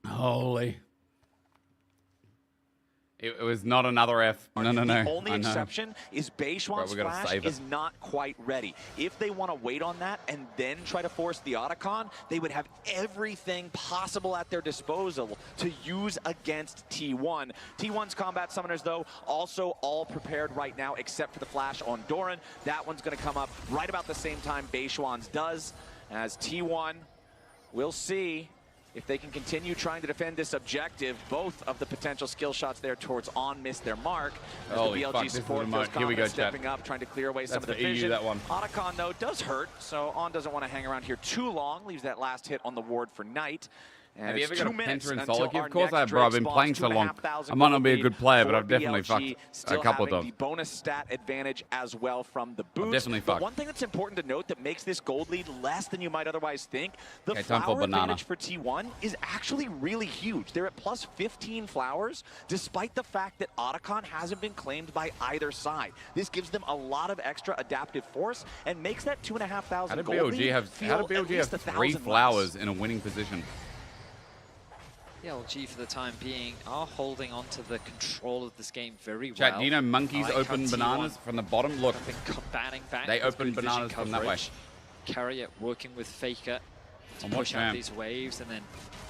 Holy. It was not another F. No. The only exception is Beishuan's flash is not quite ready. If they want to wait on that and then try to force the Otacon, they would have everything possible at their disposal to use against T1. T1's combat summoners, though, also all prepared right now except for the flash on Doran. That one's going to come up right about the same time Beishuan's does, as T1, we'll see if they can continue trying to defend this objective. Both of the potential skill shots there towards On miss their mark. As the BLG support feels confident stepping up, trying to clear away some of the vision. Otacon, though, does hurt, so On doesn't want to hang around here too long. Leaves that last hit on the ward for Knight. And have you ever got a Penta in solo queue? Of course I have, bro. I've been playing so long. I might not be a good player, but I've definitely fucked a couple of them. The bonus stat advantage as well from the boost. Definitely fucked. But one thing that's important to note that makes this gold lead less than you might otherwise think, the flower advantage for T1 is actually really huge. They're at plus 15 flowers, despite the fact that Otacon hasn't been claimed by either side. This gives them a lot of extra adaptive force and makes that 2,500 gold lead feel how did BLG have 3 flowers in a winning position? BLG for the time being are holding on to the control of this game very well. Chat, do you know monkeys open bananas from the bottom? Look, combating back. They open bananas from that way. Carry it, working with Faker to push out these waves and then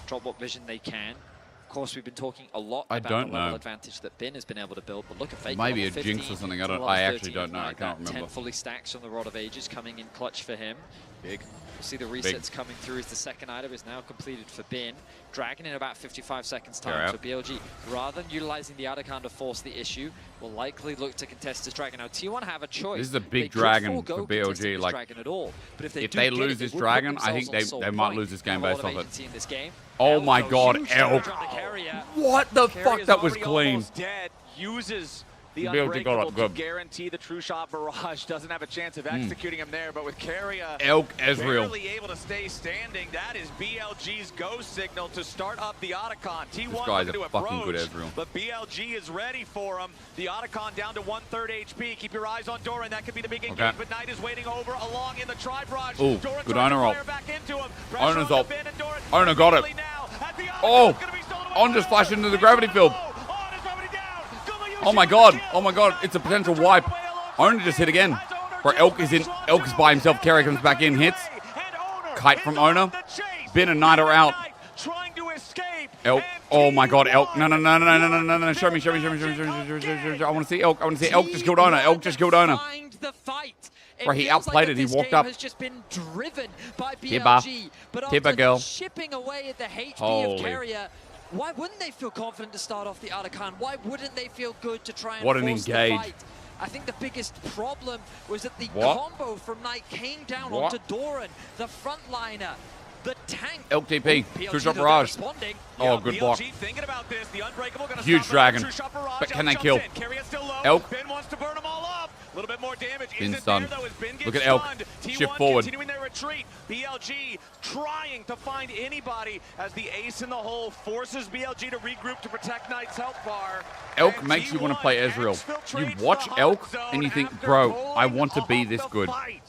drop what vision they can. Of course, we've been talking a lot about the level advantage that Bin has been able to build, but look at Faker. Maybe a jinx or something. I actually don't know. I can't remember. 10 fully stacks from the Rod of Ages coming in clutch for him. Big. We'll see the resets coming through as the second item is now completed for Bin. Dragon in about 55 seconds time. So BLG, rather than utilizing the Otacon to force the issue, will likely look to contest this Dragon. Now T1 have a choice. This is a big dragon for BLG. Like, at all. But if they lose this dragon, I think they might lose this game based off it. Oh my god, Elk. What the fuck? That was clean. Dead. Uses The BLG got unbreakable up good. to guarantee the true shot barrage. Doesn't have a chance of executing him there, but with Keria Elk Ezreal. barely able to stay standing, that is BLG's go signal to start up the Otacon. T1 This guy's looking a to fucking good approach, Ezreal. but BLG is ready for him. The Otacon down to 1/3 HP. Keep your eyes on Doran. That could be the big engagement. But Knight is waiting over along in the tri-barrage. Ooh, Doran good trying to honor ult. fire back into him. Honor's ult. Doran Honor got it. Oh, On just flashed into the gravity field. Oh my god. Oh my god. It's a potential wipe. Honor just hit again. Bro, Elk is by himself. Keria comes back in, hits. Kite from Owner. Bin and Knight are out. Elk. Oh my god, Elk. No. Show me. I want to see Elk. Elk just killed Owner. Elk just killed Owner. Bro, he outplayed it. He walked up. Has just been driven by Tibba. BLG, but Tibba after girl. chipping away at the HP Holy. of Keria, why wouldn't they feel confident to start off the Otacon? Why wouldn't they feel good to try and What an force the engage. fight? I think the biggest problem was that the What? combo from Knight came down What? onto Doran, the frontliner, the tank. Elk TP. BLG True shot though, barrage. responding. Oh, good block. Thinking about this, the unbreakable gonna Huge stop dragon. True shot barrage. But can Elk they kill? jumps in. Keria still low. Elk. Ben wants to burn them all up. A little bit more damage. Bin Isn't stunned. there, though, as Ben gets Look at Elk. stunned. T1 Shift forward. continuing their retreat. BLG trying to find anybody as the ace in the hole forces BLG to regroup to protect Knight's health bar. Elk And makes you want to T1 play Ezreal. You exfiltrates watch the hot Elk zone and you think, after bro, pulling I want to be off this the good. fight.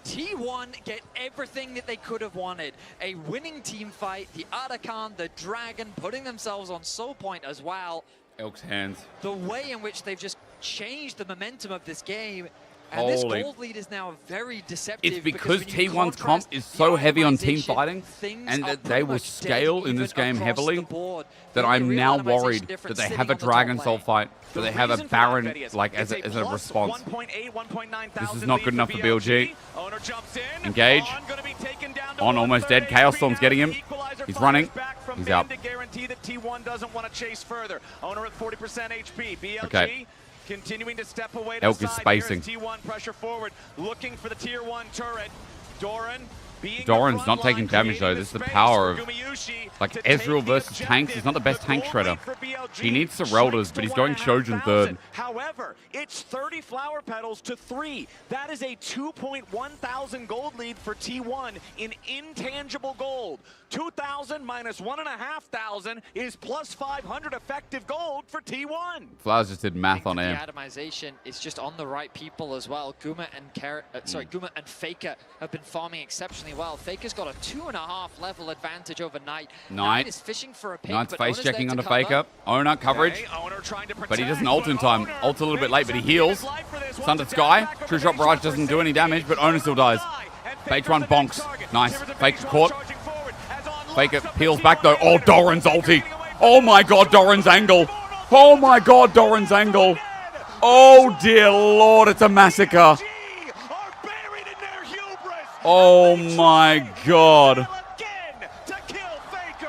T1 get everything that they could have wanted. A winning team fight, the Otacon, the Dragon, putting themselves on soul point as well. Elk's hands. The way in which they've just changed the momentum of this game. And Holy. this gold lead is now very deceptive. It's because when you T1's comp contrast is so the heavy on team optimization, fighting things and are that they pretty will much scale dead in this even game across heavily the board. that The I'm real now optimization worried difference that they sitting have a on the top Dragon lane. Soul fight, that they have a reason for that, Baron Betty, is like it's as a plus response. 1.8, 1.9 This is thousand not lead good enough for BLG. Owner jumps in. Engage. Gonna be taken down to On almost dead. 1/3 Chaos HP Storm's now. getting him. Equalizer He's fires running. back from He's Ben out. to guarantee that T1 doesn't want to chase further. Owner at 40% HP. BLG Okay. continuing to step away to Elk the is side. spacing. Here's T1 pressure forward, looking for the tier 1 turret. Doran being Doran's the not front taking line, damage, though. creating This is the space power for of, Gumayusi like, to Ezreal take the versus tanks is not the best objective. tank The shredder. goal line for BLG He needs shrinks Sereldas, to but he's going Trojan third. 1,500. However, it's 30 flower petals to 3. That is a 2.1 thousand gold lead for T1 in intangible gold. 2,000 minus 1,500 is plus 500 effective gold for T1. Flowers just did math on air. The atomization is just on the right people as well. Guma and Faker have been farming exceptionally well. Faker's got a 2.5 level advantage over Knight. Knight is fishing for a pick, Knight's but face Owner's there checking to onto cover. Faker. Owner coverage. Okay, Owner trying to protect, But he doesn't ult in time. Owner Ult's a little bit late, but he makes heals. his life for this. Thunder Wants to Sky. dash back True over Shot the Barrage for doesn't do any safety. damage, but Owner still dies. And Fake Faker's run the big bonks. target. Nice. Timbers and Fake's Faker caught. charging forward as on Faker locks up the peels T1 back though. Oh, leader. Doran's Faker ulti. getting away from Oh the my god, Doran's angle. Oh my god, Doran's angle. Oh dear lord, it's a massacre. are buried in their hubris. Oh And they my try god. again to kill Faker.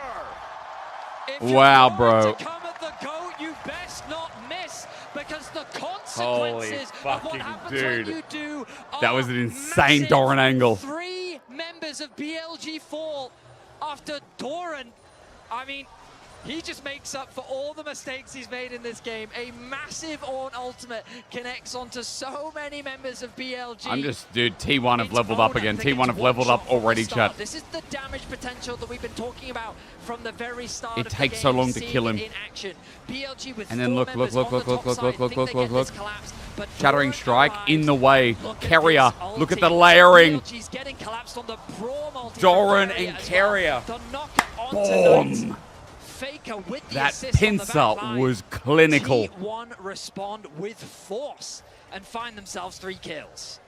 If you're Wow, going bro. to come at the goat, you best not miss, because the Holy consequences of fucking what happens dude. when you do That are was an insane massive. Doran angle. 3 members of BLG fall after Doran. I mean, he just makes up for all the mistakes he's made in this game. A massive Ornn ultimate connects onto so many members of BLG. I'm just, dude, T1 have leveled up again. T1 have leveled up already, chat. This is the damage potential that we've been talking about from the very start It of the takes game, so long to seeing kill him. it in action. BLG with And then 4 look, members look, on look, the look, top look, side, look, look, think look, they look, get look. this collapse, but Shattering Doran strike arrives. in the way. Look at Keria, this look at ulti. the layering. BLG's getting collapsed on the Braum ulti Doran from and as well. Keria. The knock onto Knight. Boom. Faker with the That assist on the pincer back line. was clinical. T1 respond with force and find themselves 3 kills.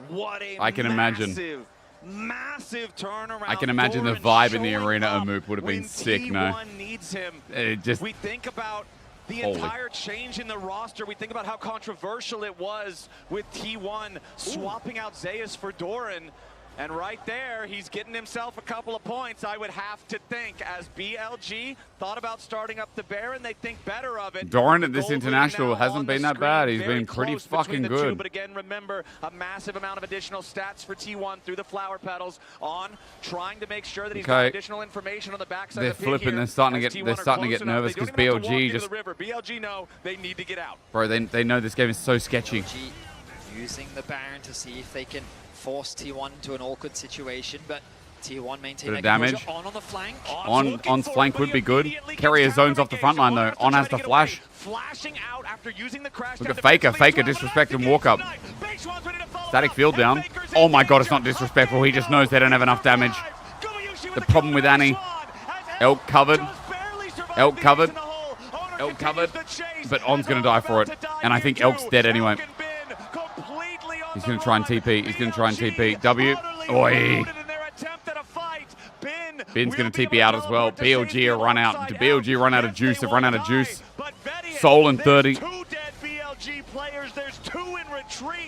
What a I can imagine. massive turnaround. I can imagine the Doran vibe in the showing arena up of Moop would have been when sick, no? T1 needs him. It just, We think about the Holy. entire change in the roster. We think about how controversial it was with T1 swapping out Zeus for Doran. And right there, he's getting himself a couple of points, I would have to think. As BLG thought about starting up the Baron, they think better of it. Doran at this international hasn't been that bad. He's been pretty fucking good. But again, remember, a massive amount of additional stats for T1 through the flower petals on trying to make sure that he's got additional information on the backside. They're flipping. They're starting to get nervous because BLG just. BLG know they need to get out. Bro, they know this game is so sketchy. BLG using the Baron to see if they can force T1 to an awkward situation, but T1 maintaining damage. On the flank. On's flank would be good. Carrier zones off the front line though. On has to flash. Flashing out after using the crash. Look at Faker. Faker disrespecting walk up. Static field down. Oh my god, it's not disrespectful. He just knows they don't have enough damage. The problem with Annie. Elk covered. Elk covered. Elk covered. But On's going to die for it. And I think Elk's dead anyway. He's going to try and TP. He's going to try and TP. W. Oi. Bin's going to TP out as well. BLG are run out. BLG run out of juice. They've run out of juice. Soul and 30.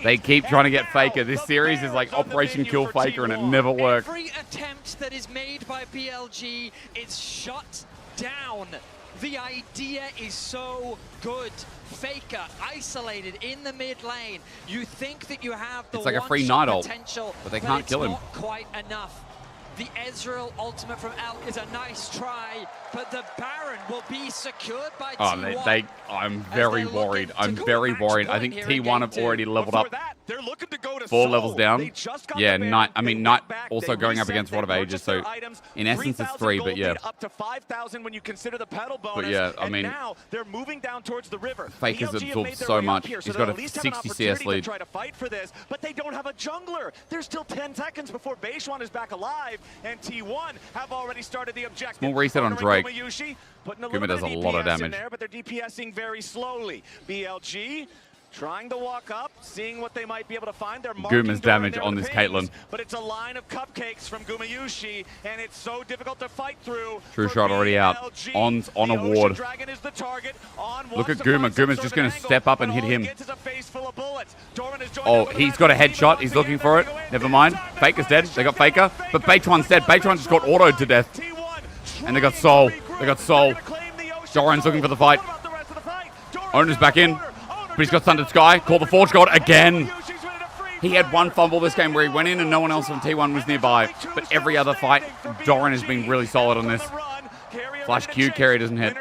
They keep trying to get Faker. This series is like Operation Kill Faker and it never works. Every attempt that is made by BLG is shut down. The idea is so good. Faker isolated in the mid lane. You think that you have the it's like a free night ult, potential, but they can't kill him. Not quite enough. The Ezreal ultimate from Elk is a nice try, but the Baron will be secured by T1. I'm very worried. I'm very worried. I think T1 have already leveled up. They're looking to go to 4 levels down. Yeah, Knight. I mean, Knight also going up against Rod of Ages, so in essence it's 3, but yeah. Up to 5,000 when you consider the pedal bonus. But yeah, I mean, now they're moving down towards the river. Faker's absorbed so much. He's got a 60 CS lead. Try to fight for this, but they don't have a jungler. There's still 10 seconds before Beishuan is back alive, and T1 have already started the objective. Small reset on Drake. Guma does a lot of damage. There, but they're DPSing very slowly. BLG trying to walk up, seeing what they might be able to find. They're Guma's damage on this Caitlyn. But it's a line of cupcakes from Gumayushi, and it's so difficult to fight through. True shot already out. On's on a ward. Look at Guma. Guma's just going to step up and hit him. Oh, he's got a headshot. He's looking for it. Never mind. Faker's dead. They got Faker. But Beitwan's dead. Beitwan just got autoed to death. And they got Soul. They got Soul. Doran's looking for the fight. Owner's back in. But he's got Thundered Sky. Call the Forge God again. He had one fumble this game where he went in and no one else from T1 was nearby. But every other fight, Doran has been really solid on this. Flash Q, carry doesn't hit.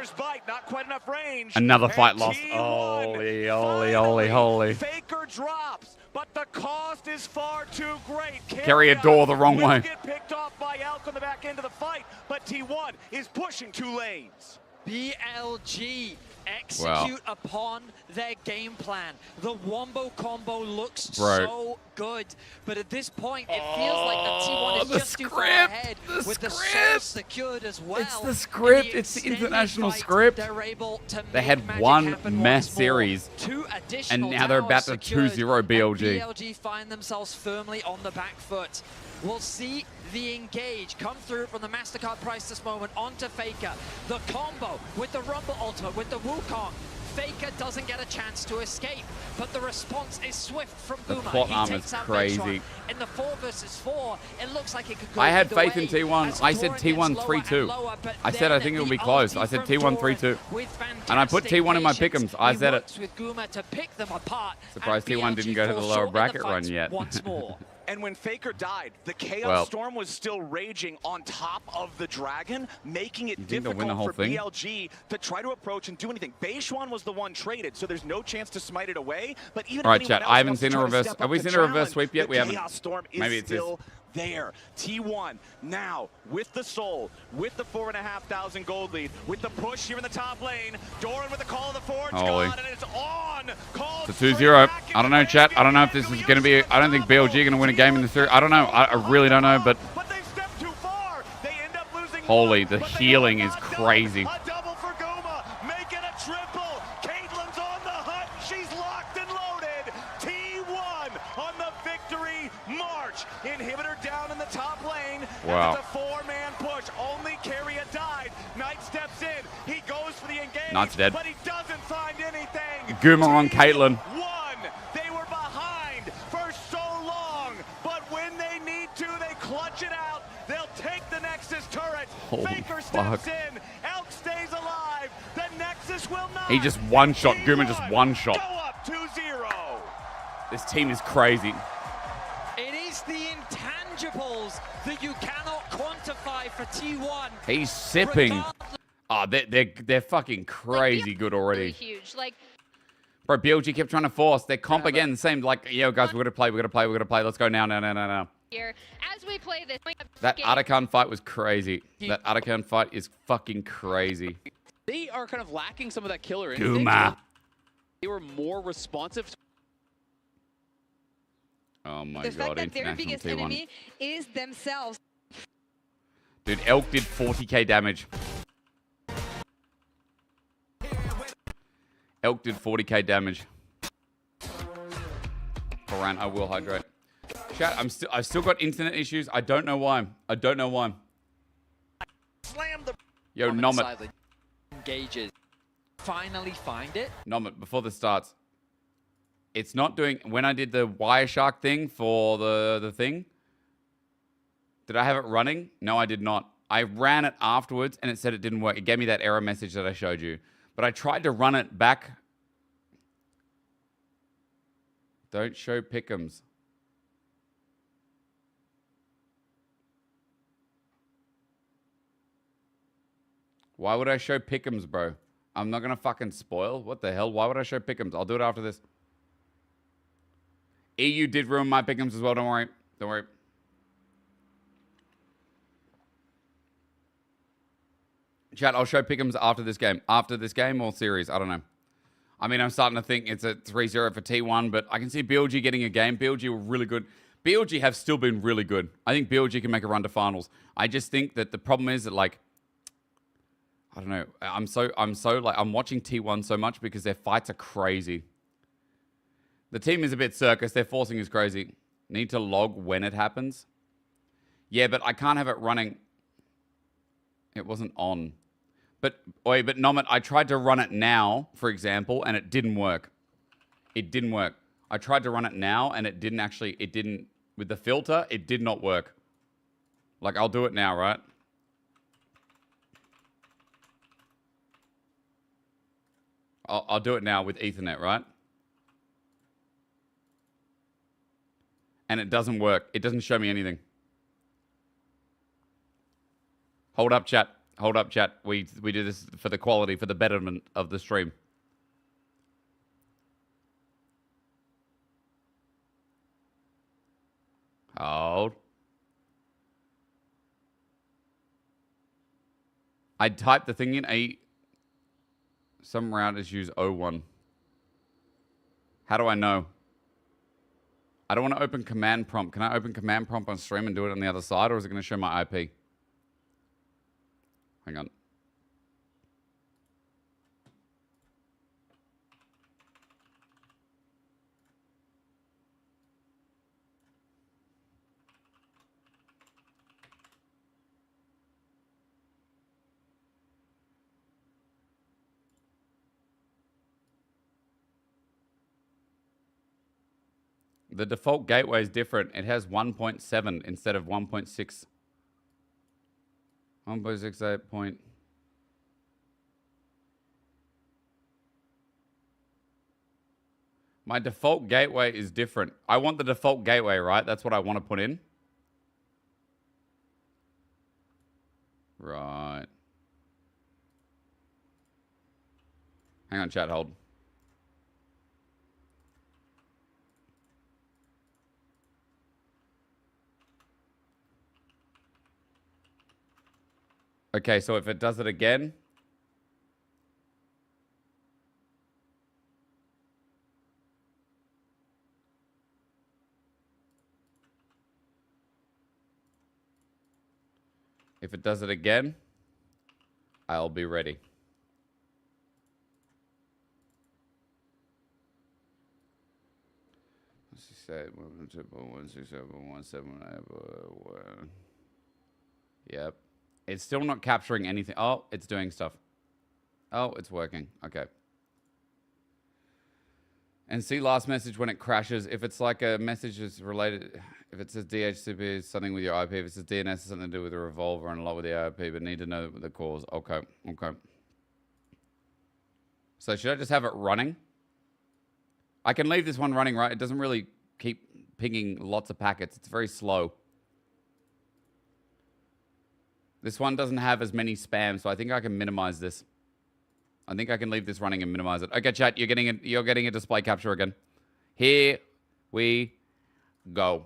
Another fight lost. Holy, holy, holy, holy. Faker drops, but the cost is far too great. Carry a door the wrong way. Get picked off by Elk on the back end of the fight, but T1 is pushing 2 lanes. BLG execute upon their game plan. The Wombo combo looks so good, but at this point, it feels like the T1 is just too far ahead with the soul secured as well. It's the script. It's the international script. They had one mess series, and now they're about to 2-0 BLG. BLG find themselves firmly on the back foot. We'll see the engage come through from the MasterCard price this moment onto Faker. The combo with the Rumble ultimate, with the Wukong. Faker doesn't get a chance to escape, but the response is swift from Guma. The plot arm is crazy. In the 4 versus 4, it looks like it could go I had faith in T1. I said T1 3-2. I said I think it will be close. I said T1 3-2. And I put T1 in my pick'ems. I said it. Surprised T1 didn't go to the lower bracket run yet. Once more. And when Faker died, the Chaos Storm was still raging on top of the Dragon, making it difficult for BLG to try to approach and do anything. Beishuan was the one traded, so there's no chance to smite it away. But even right, chat. I haven't seen a reverse. Have we seen a reverse sweep yet? We haven't. Chaos Storm is Maybe it's still there. T1 now with the soul, with the 4,500 gold lead, with the push here in the top lane. Doran with the call of the Forge God, and it's on. It's a 2-0. I don't know, chat. I don't know if this is going to be. I don't think BLG are going to win a game in the series. I don't know. I really don't know. But they stepped too far. They end up losing. Holy, the healing is crazy. A double for Guma. Make it a triple. Caitlyn's on the hunt. She's locked and loaded. T1 on the victory march. Inhibitor down in the top lane. Wow. It's a 4-man push. Only Carrier died. Knight steps in. He goes for the engage. Knight's dead. But he doesn't find anything. Guma on Caitlyn. They were behind for so long, but when they need to, clutch it out. They'll take the Nexus turret. Holy Faker fuck. steps in. Elk stays alive. The Nexus will not. He just one-shot. Guman just one-shot. Go up 2-0. This team is crazy. It is the intangibles that you cannot quantify for T1. He's sipping. Oh, they're fucking crazy good already. Really huge. Like, bro, BLG kept trying to force. Their comp again, the same. Like, yo, guys, we're gonna play. Let's go now. here, as we play this That game, Atakan fight was crazy. That Atakan fight is fucking crazy. They are kind of lacking some of that killer instinct. Guma. They were more responsive. Oh my the god, fact that their international biggest T1. enemy is themselves. Dude, Elk did 40k damage. Elk did 40k damage. Koran, I will hydrate. Chat, I've still got internet issues. I don't know why. Slam the. Yo, Nomit. Engages. Finally find it. Nomit, before this starts. It's not doing... When I did the Wireshark thing for the thing, did I have it running? No, I did not. I ran it afterwards, and it said it didn't work. It gave me that error message that I showed you. But I tried to run it back. Don't show pick'ems. Why would I show pick'ems, bro? I'm not going to fucking spoil. What the hell? Why would I show pick'ems? I'll do it after this. EU did ruin my pick'ems as well. Don't worry. Don't worry. Chat, I'll show pick'ems after this game. After this game or series. I don't know. I mean, I'm starting to think it's a 3-0 for T1, but I can see BLG getting a game. BLG were really good. BLG have still been really good. I think BLG can make a run to finals. I just think that the problem is that, like, I don't know. I'm watching T1 so much because their fights are crazy. The team is a bit circus. Their forcing is crazy. Need to log when it happens. Yeah, but I can't have it running. It wasn't on. But Nomit, I tried to run it now, for example, and it didn't work. It didn't work. I tried to run it now, and it didn't, with the filter, it did not work. Like, I'll do it now, right? I'll do it now with Ethernet, right? And it doesn't work. It doesn't show me anything. Hold up, chat. Hold up, chat. We do this for the quality, for the betterment of the stream. Hold. I typed the thing in. Some routers use O1. How do I know? I don't want to open command prompt. Can I open command prompt on stream and do it on the other side, or is it going to show my IP? Hang on. The default gateway is different. It has 1.7 instead of 1.6. 1.68 point. My default gateway is different. I want the default gateway, right? That's what I want to put in. Right. Hang on, chat, hold. Okay, so if it does it again. If it does it again, I'll be ready. Let's see, 167.167.17. Yep. It's still not capturing anything. Oh, it's doing stuff. Oh, it's working. Okay. And see last message when it crashes. If it's like a message is related, if it says DHCP is something with your IP, if it says DNS is something to do with the revolver and a lot with the IP, but need to know the cause. Okay, okay. So should I just have it running? I can leave this one running, right? It doesn't really keep pinging lots of packets. It's very slow. This one doesn't have as many spams, so I think I can minimize this. I think I can leave this running and minimize it. Okay, chat, you're getting a display capture again. Here we go.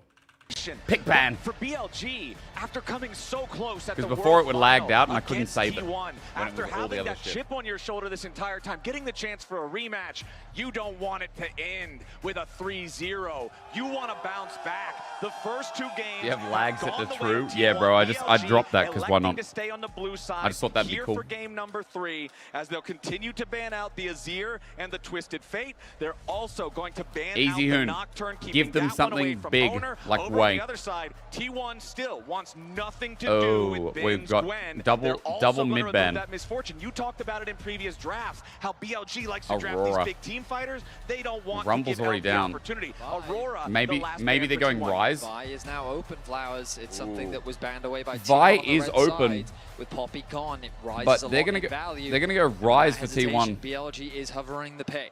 Pick ban. For BLG, after coming so close at the because before it World would lagged Final out and I couldn't save it. T1, after it was all the having other that shit. chip on your shoulder this entire time, getting the chance for a rematch, you don't want it to end with a 3-0. You want to bounce back. The first two games. You have lags at the way true? of Yeah, T1. bro. I BLG dropped that because why not? To stay on the blue side. I just thought that'd be here cool. For game number 3, as they'll continue to ban out the Azir and the Twisted Fate, they're also going to ban Easy out the Hoon. Nocturne, Give them something big, Owner. like Over Wei. the other side, T1 still wants nothing to Oh, do with we've Ben's got Gwen. double mid ban. That misfortune. You talked about it in previous drafts. How BLG likes to draft Aurora. these big team fighters. They don't want Rumble's to give already out down. the opportunity. Aurora. Maybe they're going Rise. Vi is now open, Flowers. It's something that was banned away by Vi T1 on the is red open. side. With Poppy gone, it rises But a they're lot gonna in go. value. They're gonna go Rise for Hesitation. T1. BLG is hovering the pick.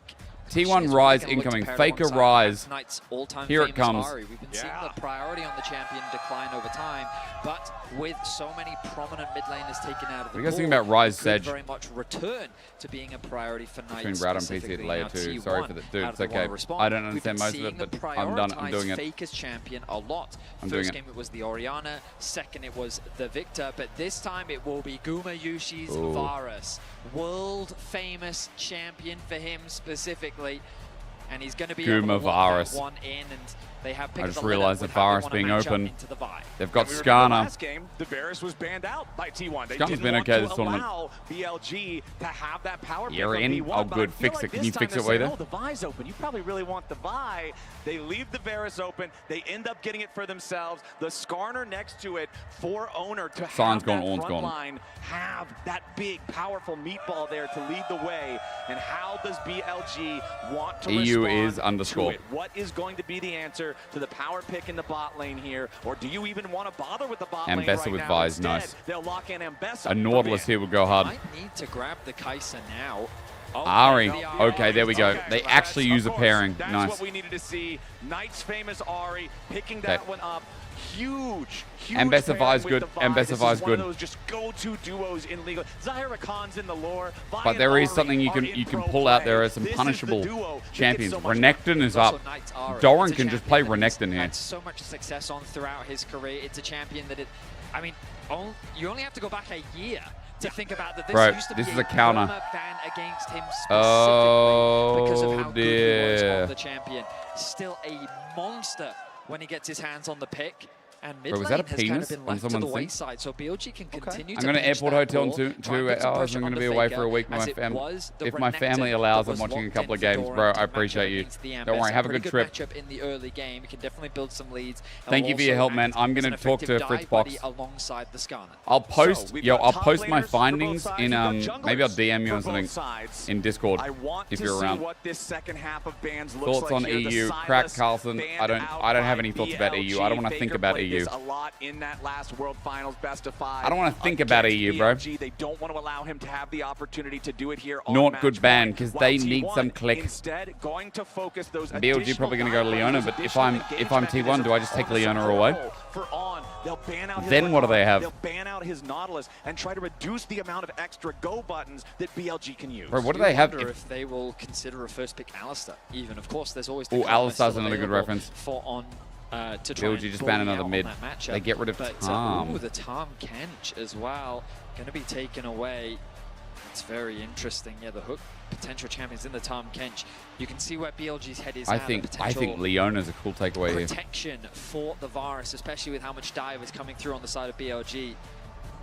T1 Rise incoming. Faker Rise. Here it comes. We've been seeing the priority on the champion decline over time, but with so many prominent mid laners taken out of the What do you guys think pool, about Rise it could Sedge? very much return to being a priority for Knights. Between Brad and PC specifically. later Now too. T1, Sorry for the dude. how It's do they okay. wanna respond? I don't We've understand been most of seeing it, them but I'm done. I'm prioritize doing it. Faker's champion a lot. I'm doing First it. game it was the Orianna, second it was the Victor, but this time it will be Guma Yushi's Ooh. Varus. World famous champion for him specifically. And he's going to be able to lock Varus. that one in, and they have I picked just the realized with that how they Varus wanna being match up open. into the Vi. They've got We remember Skarner. last game, the Varus was banned out by T1. They Skarner's didn't been want okay to this tournament. allow BLG to have that power pick You're on in? B1, Oh, but good. I feel Fix like it. Can this you time fix they're it, Wader? saying, oh, the Vi's open. You probably really want the Vi. They leave the Varus open. They end up getting it for themselves. The Skarner next to it for Owner to Sign's have gone, that Ornn's front gone. line, have that big, powerful meatball there to lead the way. And how does BLG want to EU respond is underscore. to it? What is going to be the answer to the power pick in the bot lane here? Or do you even want to bother with the bot lane Ambessa right with now? Vi is Instead, nice. they'll lock in Ambessa. A Nautilus here would go hard. Might need to grab the Kai'Sa now. Oh, Ari. the Okay, there we go. Okay, They so actually that's- use a of course, pairing. That's Nice. what we needed to see. Knight's famous Ari picking that Okay. one up. Huge Ambessa Vi is good. Ambessa Vi is good. One of those just go-to duos in League. Zaira Khan's in the lore. Vi But and there is Ari something you are can in you can pro pull out. play. There are some This is the punishable duo that champions. gets so much Renekton is Also up. Knight's Ari. Doran It's a can just play champion that he's Renekton here. had so much success on throughout his career. It's a champion that I mean, you only have to go back a year to think about that. This Bro, used to this be is a counter. perma ban against him specifically Oh, because of how good he was dear. of the champion. Still a monster when he gets his hands on the pick. And mid Bro, was lane that a has kind penis of been on left to the someone's thing? wayside, so BLG can continue I'm to going to pinch airport that hotel in ball, two try and put some hours. pressure I'm going on to the be away Faker, for a week with as my it family. was the If my family Renekton allows, that I'm was watching a locked couple in of for games, Doran bro. to I match appreciate up you. against the Don't worry, Ambessa. have a Pretty good trip. matchup in the early game. You can definitely build some leads. and Thank will you for your also help, man. act I'm as going an to talk to effective Fritz dive Box. buddy alongside the Skarner. I'll post, we've yo, got I'll top post my laners for both findings sides. in We've got maybe I'll junglers DM you for or something both sides. in Discord I want if to you're see around. what this second half of bans looks Thoughts like on here. The EU? Silas Crack Carlson. I don't banned have out any by thoughts about EU. I don't want to BLG. think Faker about played EU. this a lot in that last World Finals best of 5. I don't want to think about against EU, bro. BLG. They don't want to allow him to have the opportunity to do it here on Not match good ban, point, 'cause while they need T1 some click. Instead, going to focus those BLG probably going to go additional Leona, guidelines, but if additional I'm engagement T1, do I just take on the Leona support away? role for On. They'll ban out his Then what do they have? They'll ban out his Nautilus and try to reduce the amount of extra go buttons that BLG can use. Bro, what do they have? I wonder if they will consider a first pick Alistar. Even, of course, there's always the Oh, Karma Alistar's still another good available reference. for On to try BLG and just bully ban another out on mid. that matchup. They get rid of but, Tom. the Tom Kench as well, going to be taken away. It's very interesting. Yeah, the hook potential champions in the Tom Kench. You can see where BLG's head is. I now, the think potential Leona's a cool takeaway here. protection for the Varus, especially with how much dive is coming through on the side of BLG.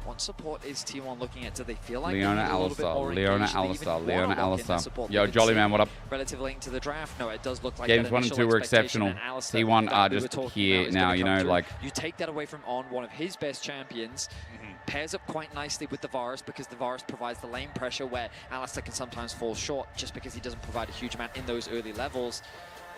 What support is T1 looking at? Do they feel like Leona they need a little bit more Alistar, Leona engaged? Do they even Alistar, wanna Leona lock in that Alistar. support? Yo, We've been Jolly seeing Man, what up? Relatively into the draft. No, it does look like Games that 1 and initial 2 were expectation, exceptional. and Alistar T1 that are we were just talking here about is now, gonna you come know, through. like You take that away from On, one of his best champions. pairs up quite nicely with the Varus because the Varus provides the lane pressure where Alistair can sometimes fall short just because he doesn't provide a huge amount in those early levels.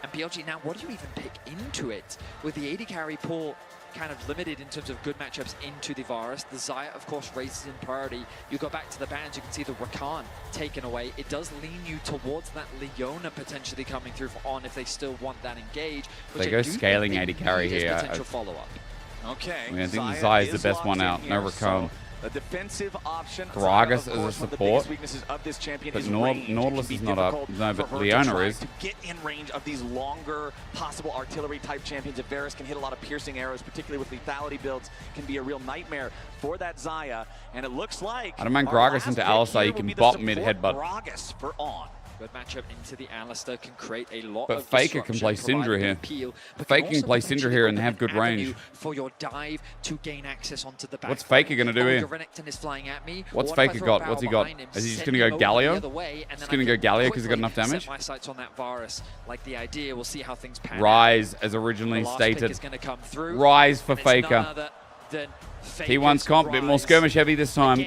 And BLG, now what do you even pick into it? With the AD carry pool kind of limited in terms of good matchups into the Varus, the Xayah, of course, races in priority. You go back to the bans, you can see the Rakan taken away. It does lean you towards that Leona potentially coming through for On if they still want that engage. They go scaling AD carry here. Potential follow-up. Okay. I think Xayah is the best one out. No Rakan. A defensive option. Gragas as a support, but Nautilus is not up. No, but Leona is. To get in range of these longer possible artillery type champions, if Varus can hit a lot of piercing arrows, particularly with lethality builds, can be a real nightmare for that Xayah. And it looks like I don't mind Gragas into Alistair. You can bot mid headbutt. Gragas for On. Good matchup into the Alistair can create a lot but of Faker can play Syndra here. Faker can play Syndra here and have good range. For your dive to gain access onto the back. What's Faker going to do here? Is flying at me. What's Faker got? What's he got? Is he just going to go Galio? He's going to go Galio because he's got enough damage? Set my sights on that Varus. Like the idea, we'll see how things pan Rise, as originally stated. Is gonna come through, Rise for Faker. T1's comp, a bit more skirmish heavy this time.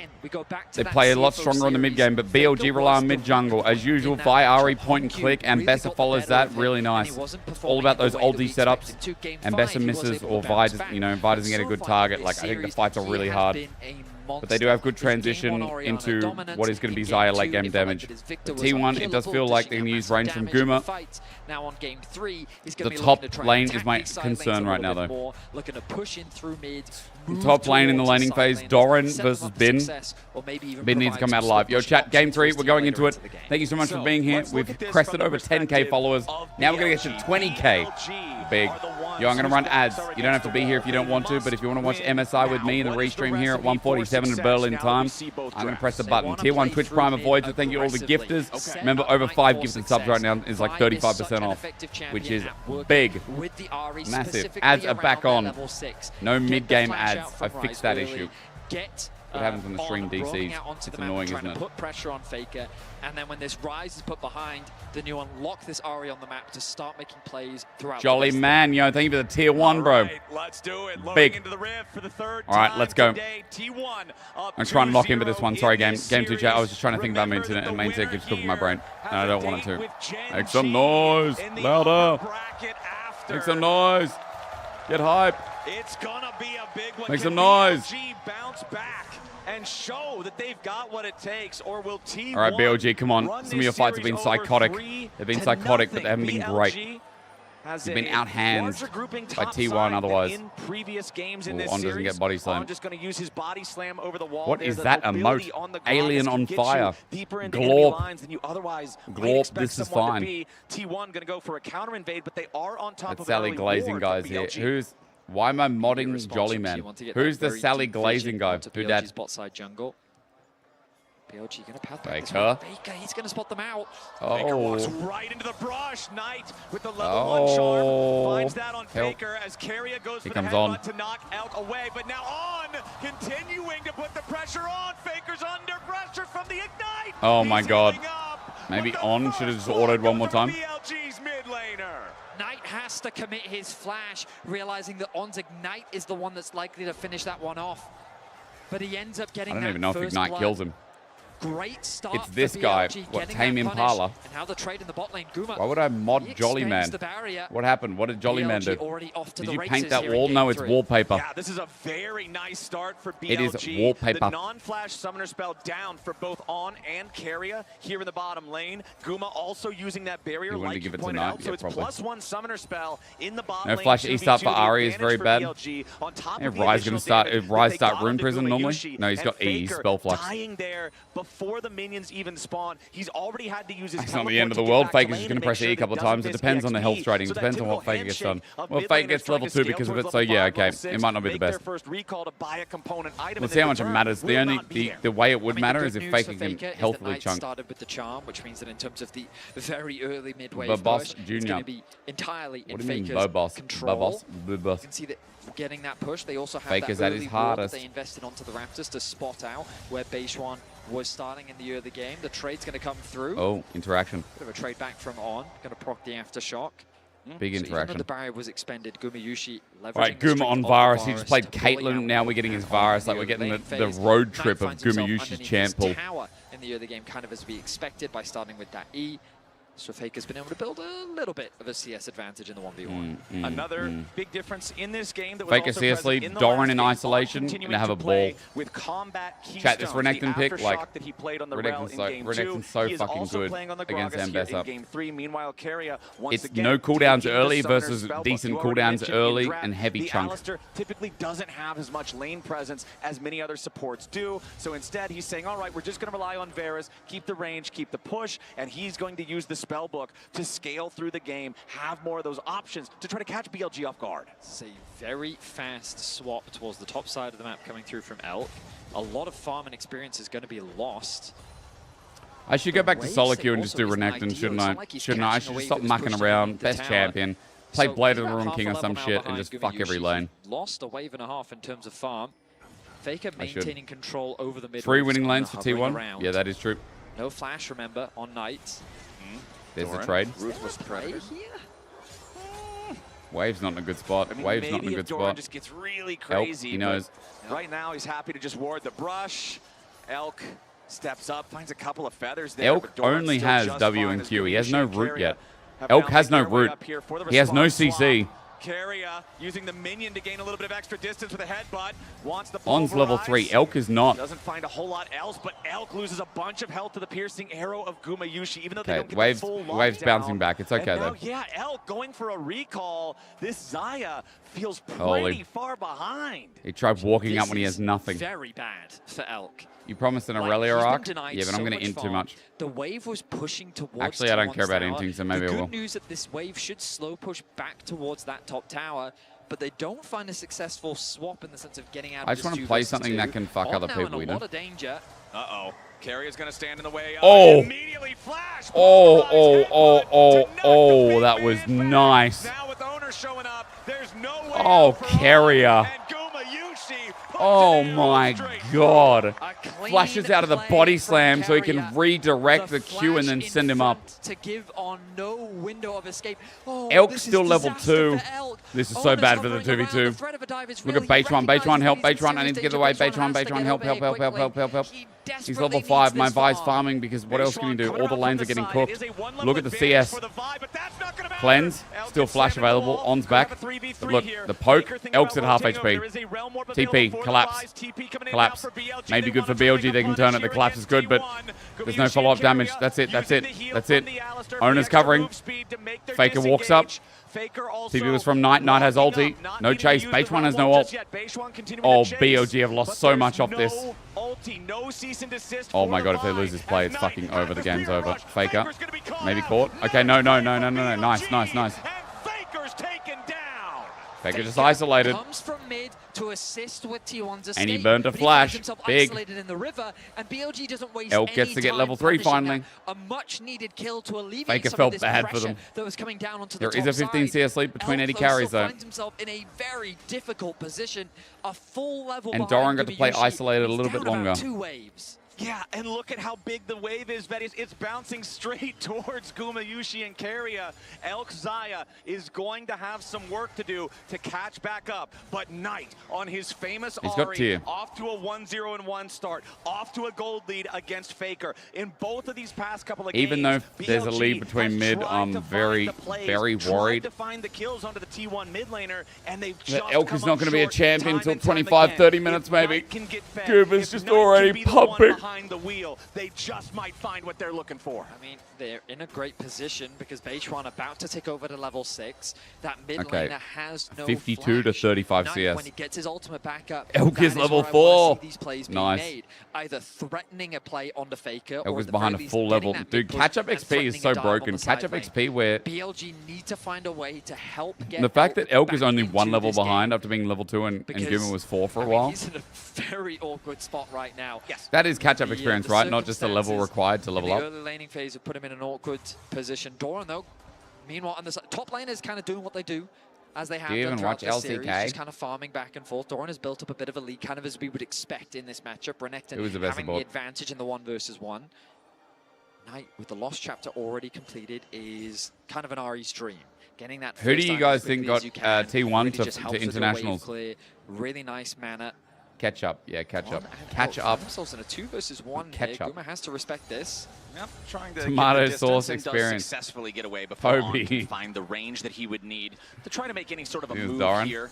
They play a lot stronger on the mid game, but BLG rely on mid jungle. As usual, Viari point and click, and Bessa follows that. Really nice. All about those old D setups. And Bessa misses, or Vi doesn't get a good target. Like, I think the fights are really hard. But they do have good transition into what is going to be Xayah late game damage. But T1, it does feel like they can use range from Guma. The top lane is my concern right now, though. Top lane in the laning phase, Doran versus Bin. Bin needs to come out alive. Yo, chat, game 3, we're going into it. Thank you so much for being here. We've crested over 10K followers. Now we're going to get to 20K. Big. Yo, I'm going to run ads. You don't have to be here if you don't want to, but if you want to watch MSI with me in the restream here at 1:47 in Berlin time, I'm going to press the button. Tier 1 Twitch Prime avoids it. Thank you all the gifters. Remember, over 5 gifted subs right now is like 35% off, which is big. Massive. Ads are back on. No mid-game ads. I fixed that issue. What happens when the stream DCs? It's annoying, isn't it? Put pressure on Faker, and then when this Rise is put behind, then you unlock this Ahri on the map to start making plays throughout. Jolly man, yo, thank you for the tier 1, bro. Right, let's do it. Big. Into the rift for the third all right, let's go. T1 I'm trying to lock into this one. Sorry, game 2 chat. I was just trying to think about main and main set keeps cooking my brain, and I don't want it to. Make some noise, louder. Make some noise. Get hype. It's gonna be a big one. Make some noise. BLG bounce back and show that they've got what it takes, or will T1? All right, BLG, come on. Some of your fights have been psychotic. They've been psychotic, but they haven't been great. They've been outhands by T1 otherwise. In previous games in Ooh, this On doesn't series, get body slammed. On just going to use his body slam over the wall. What is that emote? Alien on fire. Glorp, this is fine. T1 going to go for a counter invade, but they are on top That's of Sally Glazing guys here. Why am I modding Jolly Man? Who's the Sally Glazing guy? Who that? Bot side jungle. BLG going to path back this Faker. one. Faker, he's going to spot them out. Faker walks right into the brush. Knight with the level 1 charm finds that on Faker as Keria goes for the headbutt to knock out away. But now On continuing to put the pressure on. Faker's under pressure from the Ignite. Oh my god. Maybe On should have just ordered one more time. BLG's mid laner. Knight has to commit his flash, realizing that On's Ignite is the one that's likely to finish that one off. But he ends up getting that I don't even know if Ignite kills him. Great start. It's this guy, what, Tame Impala. And how the trade in the bot lane, Guma. Why would I mod Jolly Man? What happened? What did Jolly Man do? Did you paint that wall? No, it's wallpaper. Yeah, this is a very nice start for BLG. It is wallpaper. The non-flash summoner spell down for both On and Keria here in the bottom lane. Guma also using that barrier like you pointed out. So it's +1 summoner spell in the bottom lane. No flash East up for Ahri is very bad. Rise going to start. Rise start Rune Prison normally? No, he's got E, spell flux. Dying there before the minions even spawn. He's already had to use his It's not the end of the world. Faker's just going to press E a couple of times. It depends on the health trading. It depends on what Faker gets done. Well, Faker gets level 2 because of it, so yeah, okay. It might not be the best. Let's see how much it matters. The way it would matter is if Faker can healthily chunk. Started with the charm, which means that in terms of the very early midway Boboss push, Jr. it's going to be entirely in What do you mean, Faker's Boboss? control. Boboss. You can see that getting that push, they also have Faker's that at early his ward that hardest. they invested onto the Raptors to spot out where Beishuan was starting in the early game. The trade's going to come through. Oh, interaction. Bit of a trade back from On. Going to proc the aftershock. Big interaction. The barrier was expended. Gumayushi leveraging Right, Guma on Varus. He just played Caitlyn. Now we're getting his Varus. Like, we're getting the road trip of Gumayushi's champ pool. In the early game, kind of as we expected by starting with that E. So Faker's been able to build a little bit of a CS advantage in the 1v1. Another big difference in this game that was Faker also CS present lead, in the Doran last in game, isolation, continuing and have to a ball. play with combat Chat, this keystones, Renekton the pick, like, Aftershock that he played on the Renekton's Rel in game so he is fucking also good playing on the against Gragas here Ambessa. in game 3. Meanwhile, Keria once It's again no cooldowns taking early the Summoner's versus spellbook. decent You already cooldowns mentioned early in draft, and heavy the chunk. Alistar typically doesn't have as much lane presence as many other supports do. So instead, he's saying, all right, we're just going to rely on Varus, keep the range, keep the push, and he's going to use the spellbook to scale through the game, have more of those options to try to catch BLG off guard. It's a very fast swap towards the top side of the map coming through from Elk. A lot of farm and experience is going to be lost. I should go back to solo queue and just do Renekton, shouldn't I? Shouldn't I? I should just stop mucking around. Best champion. Play Blade of the Ruin King or some shit and just fuck every lane. Lost a wave and a half in terms of farm. Faker maintaining control over the mid. 3 winning lanes for T1. Yeah, that is true. No flash, remember, on Knight. There's the trade. Ruthless Predator. Wave's not in a good spot. I mean, Wave's not in a good Doran spot. just gets really Elk, crazy. he knows. Right now, he's happy to just ward the brush. Elk steps up, finds a couple of feathers there. Elk only has W and Q. He has no root yet. Elk has no root. He has no CC. Keria using the minion to gain a little bit of extra distance with a headbutt. Wants the On's level 3. Elk is not. Doesn't find a whole lot else, but Elk loses a bunch of health to the piercing arrow of Gumayushi, even though they don't get the full lockdown. Wave's bouncing back. It's okay, and now, though. yeah, Elk going for a recall. This Xayah feels Holy. pretty far behind. He tried walking up when he has nothing. Very bad for Elk. You promised an Aurelia arc? Yeah, but I'm going to int too much. The wave was pushing towards Actually, I don't care about tower. inting, so maybe I will. The good news that this wave should slow push back towards that top tower, but they don't find a successful swap in the sense of getting out of I just want to play something that can fuck other people, you know? A lot of danger. Uh-oh. Keria's going to stand in the way. Oh! Immediately flash. Oh, that was nice. Now with owner showing up, there's no way Oh, Keria. Oh my god. Flashes out of the body slam so he can redirect the Q and then send him up. To give on no window of escape. Oh, Elk's still level 2. This is so bad for the 2v2. Look at Beitron. Beitron, help. Beitron, I need to get away. Beitron, help, help, help, help, help, help, help. He's level 5. My Vi's farming because what else can you do? All the lanes are getting cooked. Look at the CS. Cleanse. Still flash available. On's back. But look, the poke. Elk's at half HP. TP. Collapse. Collapse. Maybe good for BLG. They can turn it. The collapse is good, but there's no follow-up damage. That's it. That's it. That's it. Owner's covering. Faker walks up. TP was from Knight. Knight has ulti. No chase. Beitron has no ult. Oh, BLG have lost so much off this. Oh my god, if they lose this play, it's fucking over. The game's over. Faker. Maybe caught. Okay, no. Nice. Faker just isolated. Comes from mid to assist with T1's escape, and he burned a flash. Big. In the river, and BLG doesn't waste Elk gets to get level 3 finally. A much needed kill to alleviate Faker some felt of this bad for them. that was coming down onto There the is a 15 CS lead between Eddie carries though. Finds himself in a very difficult position, a full level. And Doran got to play isolated a little bit longer. 2 waves. Yeah, and look at how big the wave is, Betty. It's bouncing straight towards Gumayushi and Keria. Elk Xayah is going to have some work to do to catch back up. But Knight, on his famous Ahri, off to a 1-0-1 start, off to a gold lead against Faker. In both of these past couple of games, even though there's a lead between mid, I'm very worried. To find the kills onto the T1 mid laner, and they've just Elk is not going to be a champion until 25-30 minutes maybe. Goober's just already pumping. The wheel, they just might find what they're looking for. I mean, they're in a great position because Beitron about to take over to level 6. That mid laner has no 52 to 35 Knight, CS. when he gets his ultimate back up, Elk is level 4. These plays being Nice. made, either threatening a play onto Faker, Elk or is behind a full level. Dude, catch-up XP is so broken. Catch-up XP where BLG need to find a way to help get the fact that Elk is only 1 level behind after being level 2 and Guma was 4 for a while. He's in a very awkward spot right now. Yes. That is catch-up experience, right? Not just the level required to level up. The early laning phase would put him in an awkward position. Doran, though, meanwhile, on the top lane is kind of doing what they do, as they have done throughout this series, just kind of farming back and forth. Doran has built up a bit of a lead, kind of as we would expect in this matchup. Renekton having the advantage in the 1 versus 1. Knight, with the Lost Chapter already completed, is kind of an RE stream. Getting that Who do you guys think got T1 to to internationals? Really nice mana. Catch up. Yeah, catch up. Catch up. Themselves in a 2 versus 1 Catch here. up. Guma has to respect this. Yep, trying to Tomato get the sauce distance and experience. does successfully get away before Phoebe. On can find the range that he would need to try to make any sort of a Here's move Doran. here.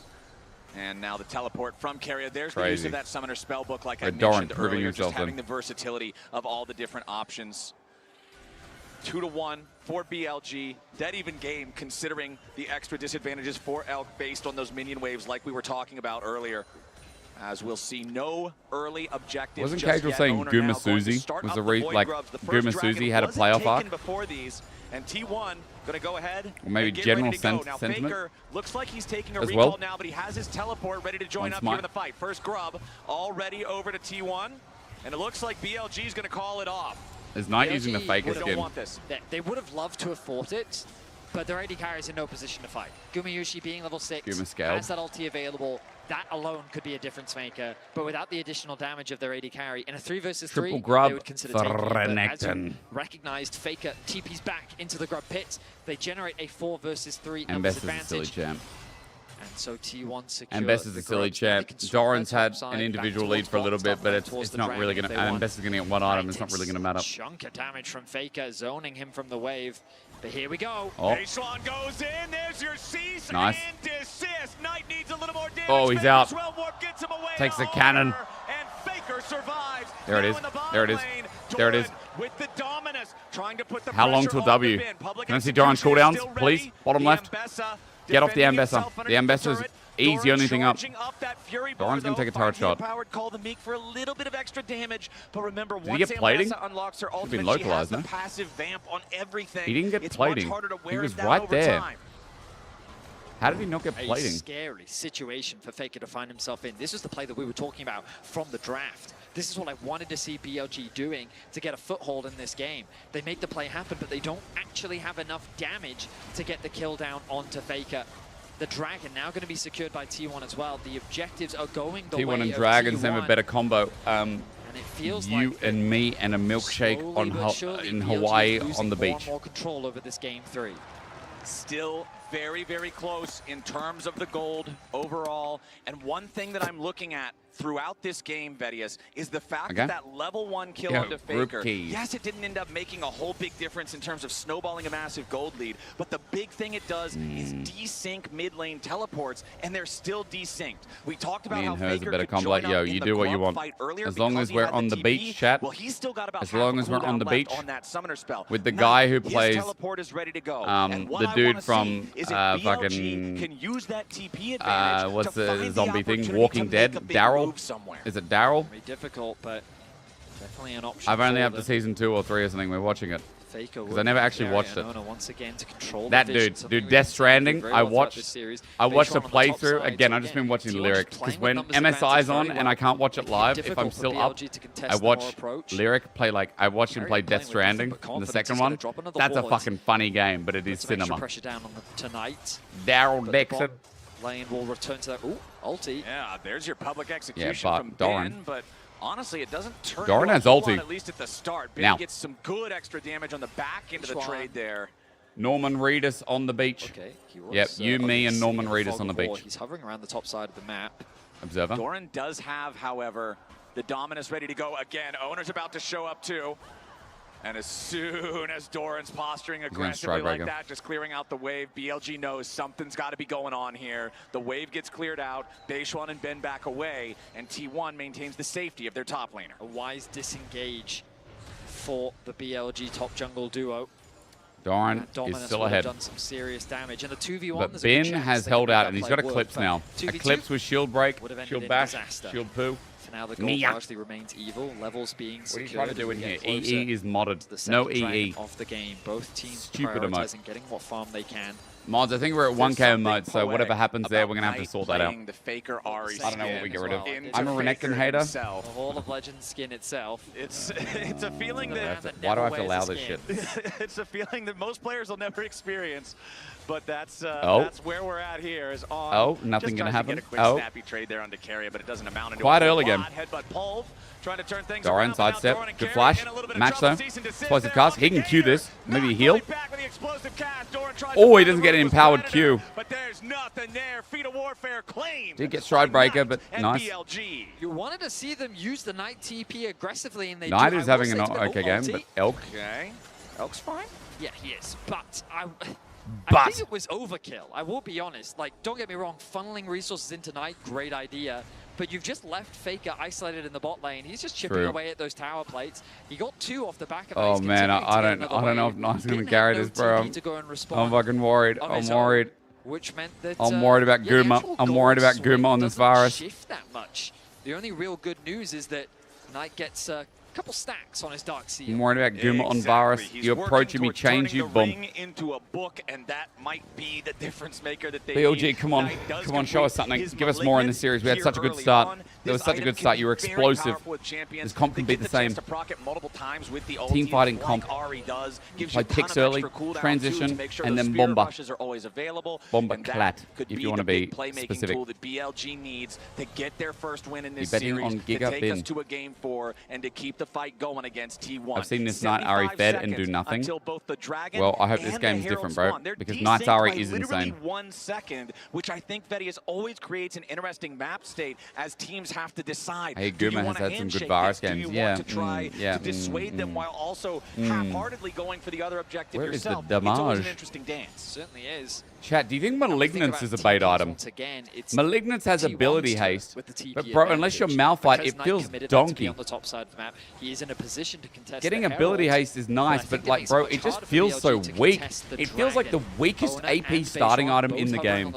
And now the teleport from Carrier. There's Crazy. the use of that summoner spellbook, like I Doran mentioned proving earlier, just himself having in. the versatility of all the different options. 2-1 for BLG. Dead even game, considering the extra disadvantages for Elk based on those minion waves like we were talking about earlier. As we'll see no early objectives. Wasn't just Casual yet. saying Owner Guma now going to Suzy start was up the the Void like Grubs. The first Guma dragon Suzy had a wasn't playoff taken arc? before these, and T1 going to go ahead Or maybe and get general ready to go. Now sentiment Faker looks like he's taking a as recall well. now, but he has his teleport ready to join One up smite. here in the fight. First grub already over to T1, and it looks like BLG is going to call it off. Is Knight BLG using the Faker Don't skin? want this. They would have loved to have fought it, but their AD carry is in no position to fight. Gumayushi being level 6 Guma scaled. has that ulti available. That alone could be a difference maker, but without the additional damage of their AD carry, in a 3 versus 3, Triple grub they would consider taking it. But as Renekton. you recognized, Faker TP's back into the grub pit. They generate a 4 versus 3 And numbers Best is a silly advantage. champ. And so T1 secure. And Best is a the silly grubs. Now they champ. can swap Doran's their had top side an back individual lead towards for a little bot, bit, stop but them it's towards the not dragon really if going to. they And want. Best is going to get one item. It's not really going to matter. Chunk of damage from Faker, zoning him from the wave. But here we go. Oh, Baseline goes in. There's your cease Nice. and desist. Knight needs a little more damage. Oh, he's Faker out. Swellmore gets him away Takes to the cannon. Honor, and Faker survives. There it Now is. in the bottom There it is. lane, There it is. Doran with the dominus, trying to put the How long pressure till on W? the bin. Public Can I see execution Doran's is cooldowns, still please? ready. Bottom The left. Ambessa Get off the defending Ambessa. himself The underneath Ambessa's turret. easy Doran anything up. charging up that Fury Doran's bar, gonna take a though, turret finds the shot. Empowered Call the Meek for a little bit of extra damage, but remember, he once get plating? Ambessa unlocks her Should've been ultimate, she has localized, the no? passive vamp on everything. He didn't get it's plating. Much harder to He wear was it down right over there. time. How did he not get A plating? scary situation for Faker to find himself in. This was the play that we were talking about from the draft. This is what I wanted to see BLG doing to get a foothold in this game. They make the play happen, but they don't actually have enough damage to get the kill down onto Faker. The Dragon now going to be secured by T1 as well. The objectives are going the way T1 and of Dragons T1. have a better combo. And it feels You like and me and a milkshake slowly on but surely, in BLG Hawaii is losing on the more and beach. more control over this game 3. Still very, very close in terms of the gold overall. And one thing that I'm looking at throughout this game, Vedius, is the fact that that level 1 kill Yeah, onto Faker. rookie. Yes, it didn't end up making a whole big difference in terms of snowballing a massive gold lead, but the big thing it does is desync mid lane teleports, and they're still desynced. We talked about Me how and her's a Faker better could combo. join Like, yo, up in you the do what you Grump want. fight earlier As long because as he we're had on the TP. beach, chat. Well, he's still got about As half long a as we're on cooldown the left beach on that summoner spell. with the Knight, guy who his plays, teleport is ready to go. the And what I dude wanna from, see is if BLG fucking, can use that TP advantage what's to the find zombie thing? opportunity Walking to Dead? make a big Daryl? move somewhere. Is it Daryl? Very difficult, but definitely an option. I've only for up to them. season 2 or 3 or something. We're watching it. Faker Because I never actually Gary watched it. Anona once again to control That the vision, dude, something dude, we've Death seen Stranding. very I well throughout this watched series. a Baytron on the top playthrough. side, Again, so I've just been watching T1 Lyric just because playing when with numbers MSI's advantage on very and I well. can't watch it Making live, if difficult I'm for still up, BLG to contest I the more watch approach. Lyric play like I watched him Gary play playing Death with Stranding nothing but in the confidence. second He's gonna one. drop another That's a ward. fucking funny game, but it is Put some extra cinema. pressure down on the tonight. Daryl But the Dixon. bot lane will return to that. Ooh, ulti. Yeah, there's your public execution but from Doran. Ben, but honestly, it doesn't turn Doran into a has whole ulti. lot, at least at the start. Ben Now. gets some good extra damage on the back into the Schwan. trade there. Norman Reedus on the beach. Okay, he was, Yep, you, me, and Norman obviously Reedus fog on the of war. beach. He's hovering around the top side of the map. Observer. Doran does have, however, the Dominus ready to go again. Owner's about to show up too. And as soon as Doran's posturing aggressively like that, just clearing out the wave, BLG knows something's got to be going on here. The wave gets cleared out, Baishuan and Ben back away, and T1 maintains the safety of their top laner. A wise disengage for the BLG top jungle duo. Doran And is Dominus still would have ahead. done some serious damage. And the 2v1, But there's a good Ben chance has they held can make out, that and he's play got work, Eclipse but now. 2v2 Eclipse with Shield Break, would have ended Shield in Bash, disaster. Shield Poo. For now, the gold Mia. largely remains evil. Levels being What are you secured. trying to do as in we here? get closer EE is modded. to the No second dragon EE. of the game. Both teams Stupid emote. prioritizing getting what farm they can. Mods, I think we're at There's 1k something emotes, so whatever poetic happens there, about we're going to have to Knight sort that out. playing the Faker Ari I don't know what we skin get rid of. into I'm a Renekton Faker hater. himself. The Hall of Legends skin itself. It's a feeling that Why do I have to allow this shit? it's a feeling that most players will never experience. But that's where we're at here. Is on. Oh, nothing gonna happen. Get a quick snappy trade there onto Carrier, but it doesn't amount into quite a early game. Headbutt Pulv, trying to turn things Doran around. sidestep. Good flash. Match though. Explosive cast. He can Q this. Maybe heal. Oh, he doesn't get an empowered Q. But there's nothing there. Feet of Warfare claimed. Did get Stride Breaker, but nice. BLG. You wanted to see them use the Knight TP aggressively, and they Knight do. is having an okay game, but Elk. Okay. Elk's fine. Yeah, he is. But I But think it was overkill. I will be honest. Like, don't get me wrong, funneling resources into Knight, great idea. But you've just left Faker isolated in the bot lane. He's just chipping away at those tower plates. He got 2 off the back of it. oh man, I don't know if Knight's gonna carry this, bro. I'm fucking worried. I'm worried. Which meant that I'm worried about Guma. I'm worried about Guma on this virus. Shift that much. The only real good news is that Knight gets a couple stacks on his Dark Seal. I'm worried about Guma on virus. You approaching me, change you, boom. Into a book, and that might be the difference maker that they BLG, need. come on, show us something. Give us more in this series. We had such a good start. There was such a good start. You were explosive. This comp can beat the same. Team fighting comp. Play picks early, transition, and then bomba. Bomba clat, if you want to be specific. BLG needs to get their first win in this betting series on to Giga take Bin. us to a game 4 and to keep the fight going against T1. I've seen this Knight Ari fed and do nothing. Well, I hope this game's different, bro, because Knight's Ari is insane. 1 second, which I think Vedius always creates an interesting map state as teams have to decide. Hey, Guma has had some good virus games. Do you want to try to dissuade them while also half-heartedly going for the other objective Where yourself? is the damage? It's always an interesting dance. Certainly is. Chat, do you think Malignance is a bait item? Malignance has ability haste, but bro, unless you're Malphite, it feels donkey. He is in a position to contest. Getting ability haste is nice, but like, bro, it just feels so weak. It feels like the weakest AP starting item in the game.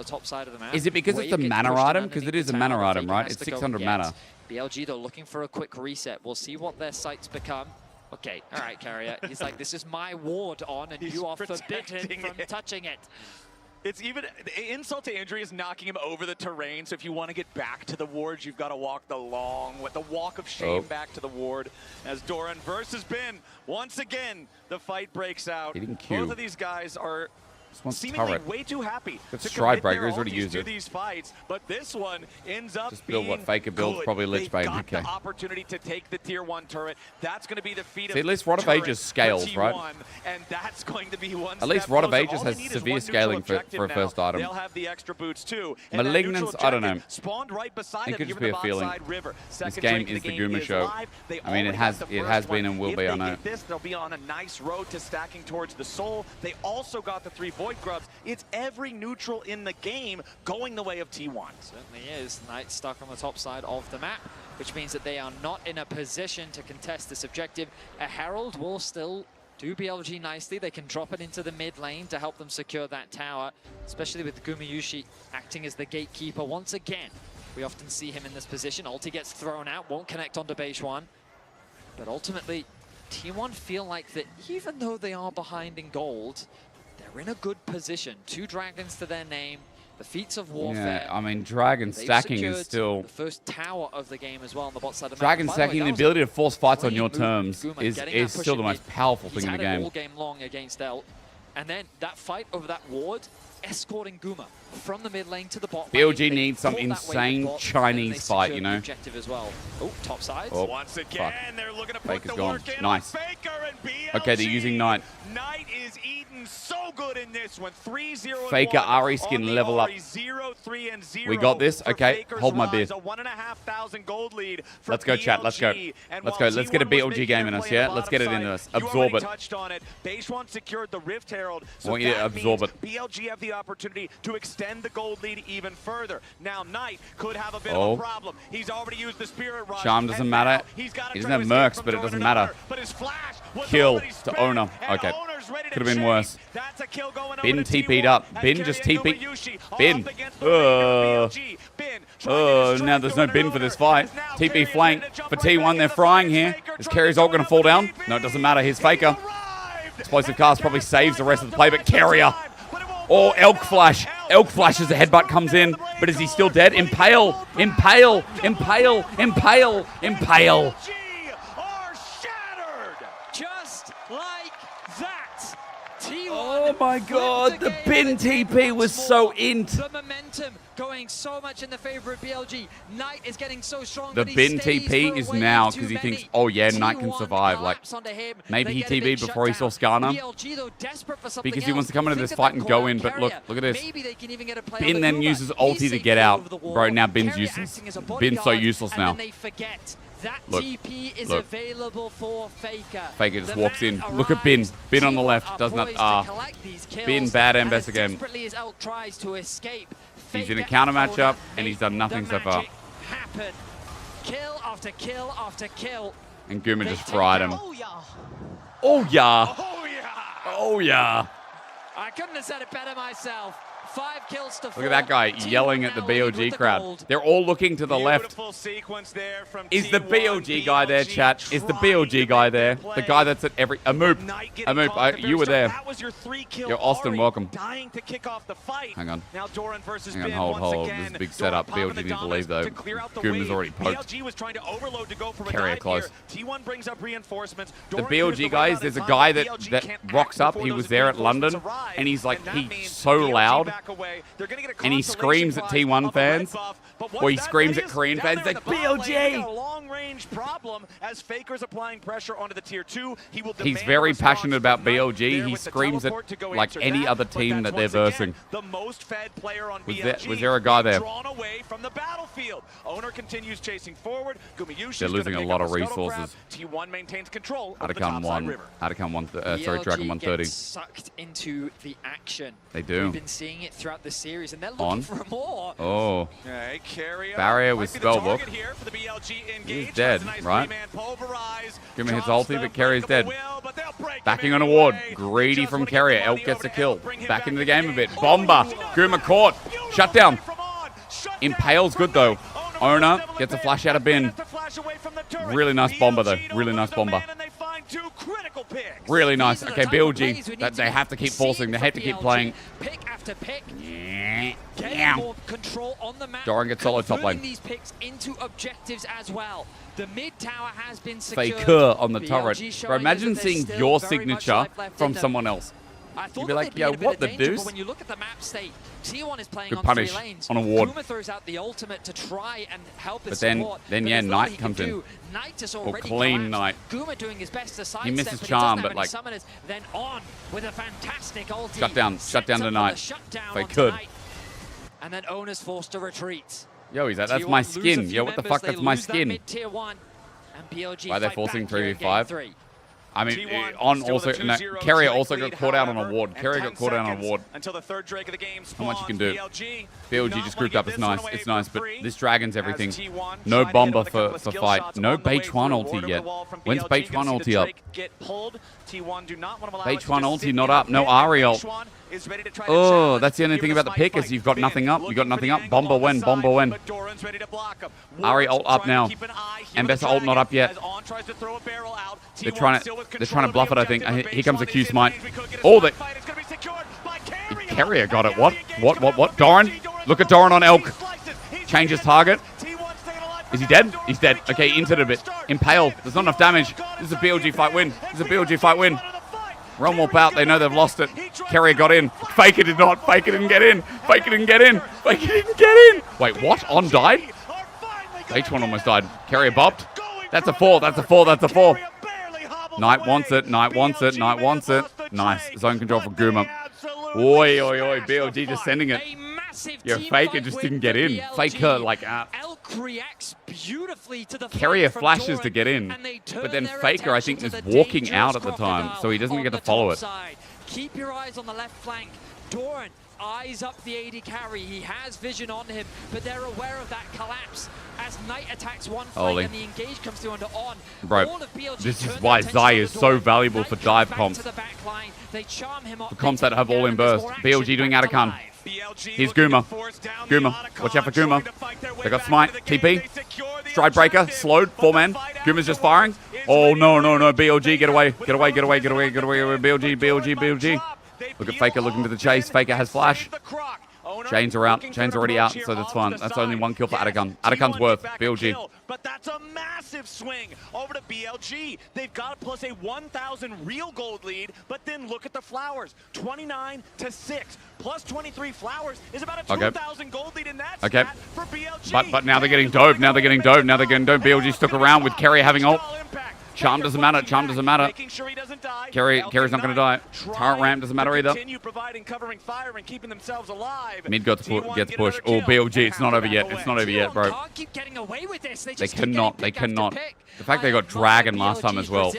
Is it because it's a mana item? Because it is a mana item, right? It's 600 mana. BLG, though, looking for a quick reset. We'll see what their sights become. Okay, all right, Carrier. He's like, this is my ward on, and you are forbidden from touching it. It's even, insult to injury is knocking him over the terrain, so if you want to get back to the wards, you've got to walk the walk of shame back to the ward. As Doran versus Bin, once again, the fight breaks out. Both of these guys are seemingly way too happy to Stride commit Breaker. He's already used to it. these fights, but this one ends up just build what Faker builds, good. probably Lich Bane. Got Okay. the opportunity to take the tier 1 turret. That's going to be the feat of at least Rod of Ages scales, right? And that's going to be one at least Rod of Ages has severe scaling for a first item. They'll have the extra boots too. Malignance, I don't know. Spawned right beside it could just be a feeling. River. This game is the Guma show. I mean, it has been and will be, I know. They'll be on a nice road to stacking towards the soul. They also got the 3 Void Grubs. It's every neutral in the game going the way of T1. Certainly is. Knight stuck on the top side of the map, which means that they are not in a position to contest this objective. A Herald will still do BLG nicely. They can drop it into the mid lane to help them secure that tower, especially with Gumayushi acting as the gatekeeper once again. We often see him in this position. Ulti gets thrown out, won't connect onto Beige 1. But ultimately, T1 feel like that even though they are behind in gold, they're in a good position. 2 dragons to their name. The feats of warfare. Yeah, I mean, dragon stacking is still the first tower of the game as well on the bot side of the dragon map. stacking, the ability to force fights on your terms is still the most powerful thing in the game. All game long against Elk, and then that fight over that ward, escorting Guma from the mid lane to the bot lane. BLG needs some insane Chinese fight, you know. Objective as well. Oh, top side. Oh, once again, they're looking to put Faker's the work gone. in. Nice. Faker and BLG. Okay, they're using Knight. Knight is eating so good in this one. 3-0. Faker Ari skin level up. 0-3 and 0. We got this. Okay, hold my beer. A 1,500 gold lead for let's go, chat. Let's go. Let's go. Let's get a BLG game in us, yeah? Let's get it into us. Absorb it. Touched on it. Beige 1 secured the Rift Herald. I want you to absorb it. BLG have the opportunity to extend the gold lead even further. Now Knight could have a bit of a problem. He's already used the Spirit Rush. Charm doesn't matter. He doesn't have mercs, but it doesn't matter. Kill to Owner. Okay. Could have been worse. Bin TP'd up. Bin just TP'd. Bin. Now there's no Bin for this fight. TP flank for T1. They're frying here. Is Carrier's ult going to fall down? No, it doesn't matter. Here's Faker. Explosive cast probably saves the rest of the play, but Carrier. Oh, Elk Flash. Elk Flash as the headbutt comes in. But is he still dead? Impale. Impale. Impale. Impale. Impale. Just like that, T1 Oh my god, the bin TP was so int. The momentum going so much in the favor of BLG. Knight is getting so strong. The bin TP is now because he thinks, oh yeah, Knight can survive. Like, maybe he TP'd before he saw Skarner. Because he wants to come into this fight and go in, but look at this. Bin then uses ulti to get out. Bro, now Bin's useless. Bin's so useless now. That Look, TP is look. available for Faker. Faker just walks in. Look at Bin. Bin on the left. Does not. Bin bad M-Best again. He's in a counter matchup, and he's done nothing so far. Kill after kill after kill. And Guma just fried him. Oh, yeah. Oh, yeah. Oh, yeah. Oh, yeah. I couldn't have said it better myself. 5 kills to 4. Look at that guy yelling at the BLG crowd. They're all looking to the left. Is the BLG guy there, chat? Is the BLG guy there? The guy that's at every... Amoop, you were there. Yo, Austin, welcome. Hang on. Hang on, hold. This is a big setup. BLG needs to leave, though. Guma's already poked. Carrier close. The BLG guys, there's a guy that rocks up. He was there at London, and he's like, he's so loud. And he screams at T1 fans, or he screams at Korean fans, like, BLG! He's very passionate about BLG. He screams at, like, any other team that they're versing. Was there a guy there? They're losing a lot of resources. Dragon 130. Sucked into the action. They do. We've been seeing it throughout the series, and they're looking for more. Oh. Barrier with Spellbook. He's dead, right? Guma hits ulti, but Carrier's dead. Backing on a ward. Greedy from Carrier. Elk gets a kill. Back into the game a bit. Bomber. Guma caught. Shut down. Impale's good, though. Owner gets a flash out of Bin. Really nice bomber, though. Really nice bomber. Really nice. Okay, BLG. They have to keep forcing. They have to keep playing. Pick after pick. Yeah. More control on the map. Doran gets solo top lane. These picks into objectives as well. The mid tower has been secured. Faker on the turret. Bro, imagine seeing your signature from someone else. You'd be like, yo, what the deuce? When you look at the map state, T1 is playing Good on punish 3 lanes. on a ward. Guma throws out the ultimate to try and help his But then support. yeah, Knight comes in. Knight is already clean Knight. Guma doing his best to sidestep. He misses charm, but like... Summoners. Then on with a fantastic ulti. Shut down the Knight. They could. And then Owner's forced to retreat. Yo, he's like, that's my skin. Yo, what the fuck? That's my skin. Why are they forcing 3v5? I mean, on also, no, Carrier also got caught out on a ward. Carrier got caught out on a ward. How much you can do? BLG just grouped up. It's nice. It's nice, but this Dragon's everything. No bomber for fight. No Beichuan ulti yet. When's Beichuan ulti up? Beichuan ulti not up. No Ari ult. Oh, that's the only thing about the pick is you've got nothing up. You got nothing up. Bomber when. Bomber when. Ari ult up now. M-Best ult not up yet. They're trying to bluff it, I think. Here comes a Q smite. Oh, the Carrier got it. What? Doran? Look at Doran on Elk. Changes target. Is he dead? He's dead. Okay, into it a bit. Impale. There's not enough damage. This is a BLG fight win. Realm warp out. They know they've lost it. Carrier got in. Faker did not. Faker didn't get in. Wait, what? On died? H1 almost died. Carrier bopped. That's a 4. Knight wants it. Nice. Zone control for Guma. Oi. BLG just sending it. Yo, Faker just didn't get in. Faker, like, Carrier flashes to get in. But then Faker, I think, is walking out at the time, so he doesn't get to follow it. Keep your eyes on the left flank. Doran eyes up the AD carry. He has vision on him, but they're aware of that collapse. As Knight attacks one flank and the engage comes through under on. Bro, this is why Zai is so valuable for dive comps. For comps that have all in burst. BLG doing Atakan. Here's Guma. Watch out for Guma. They got smite. TP. Stride breaker. Slowed. 4-man. Guma's just firing. Oh, no. BLG, get away. BLG. Look at Faker looking to the chase. Faker has flash. Chains are out. Chains already out, so that's fine. That's only 1 kill for Atakan. Atakan's worth. BLG. But that's a massive swing over to BLG. They've got plus a 1,000 real gold lead, but then look at the flowers. 29 to 6 plus 23 flowers is about a 2,000 gold lead in that stat for BLG. But now they're getting dove. Now they're getting dove. Now they're getting dove. BLG stuck around with Kerry having ult. Charm doesn't matter. Charm doesn't matter. Kerry's not going to die. Turret ramp doesn't matter either. Mid gets pushed. Oh, BLG, it's not over yet. It's not over yet, bro. They cannot. They cannot. The fact they got Dragon last time as well.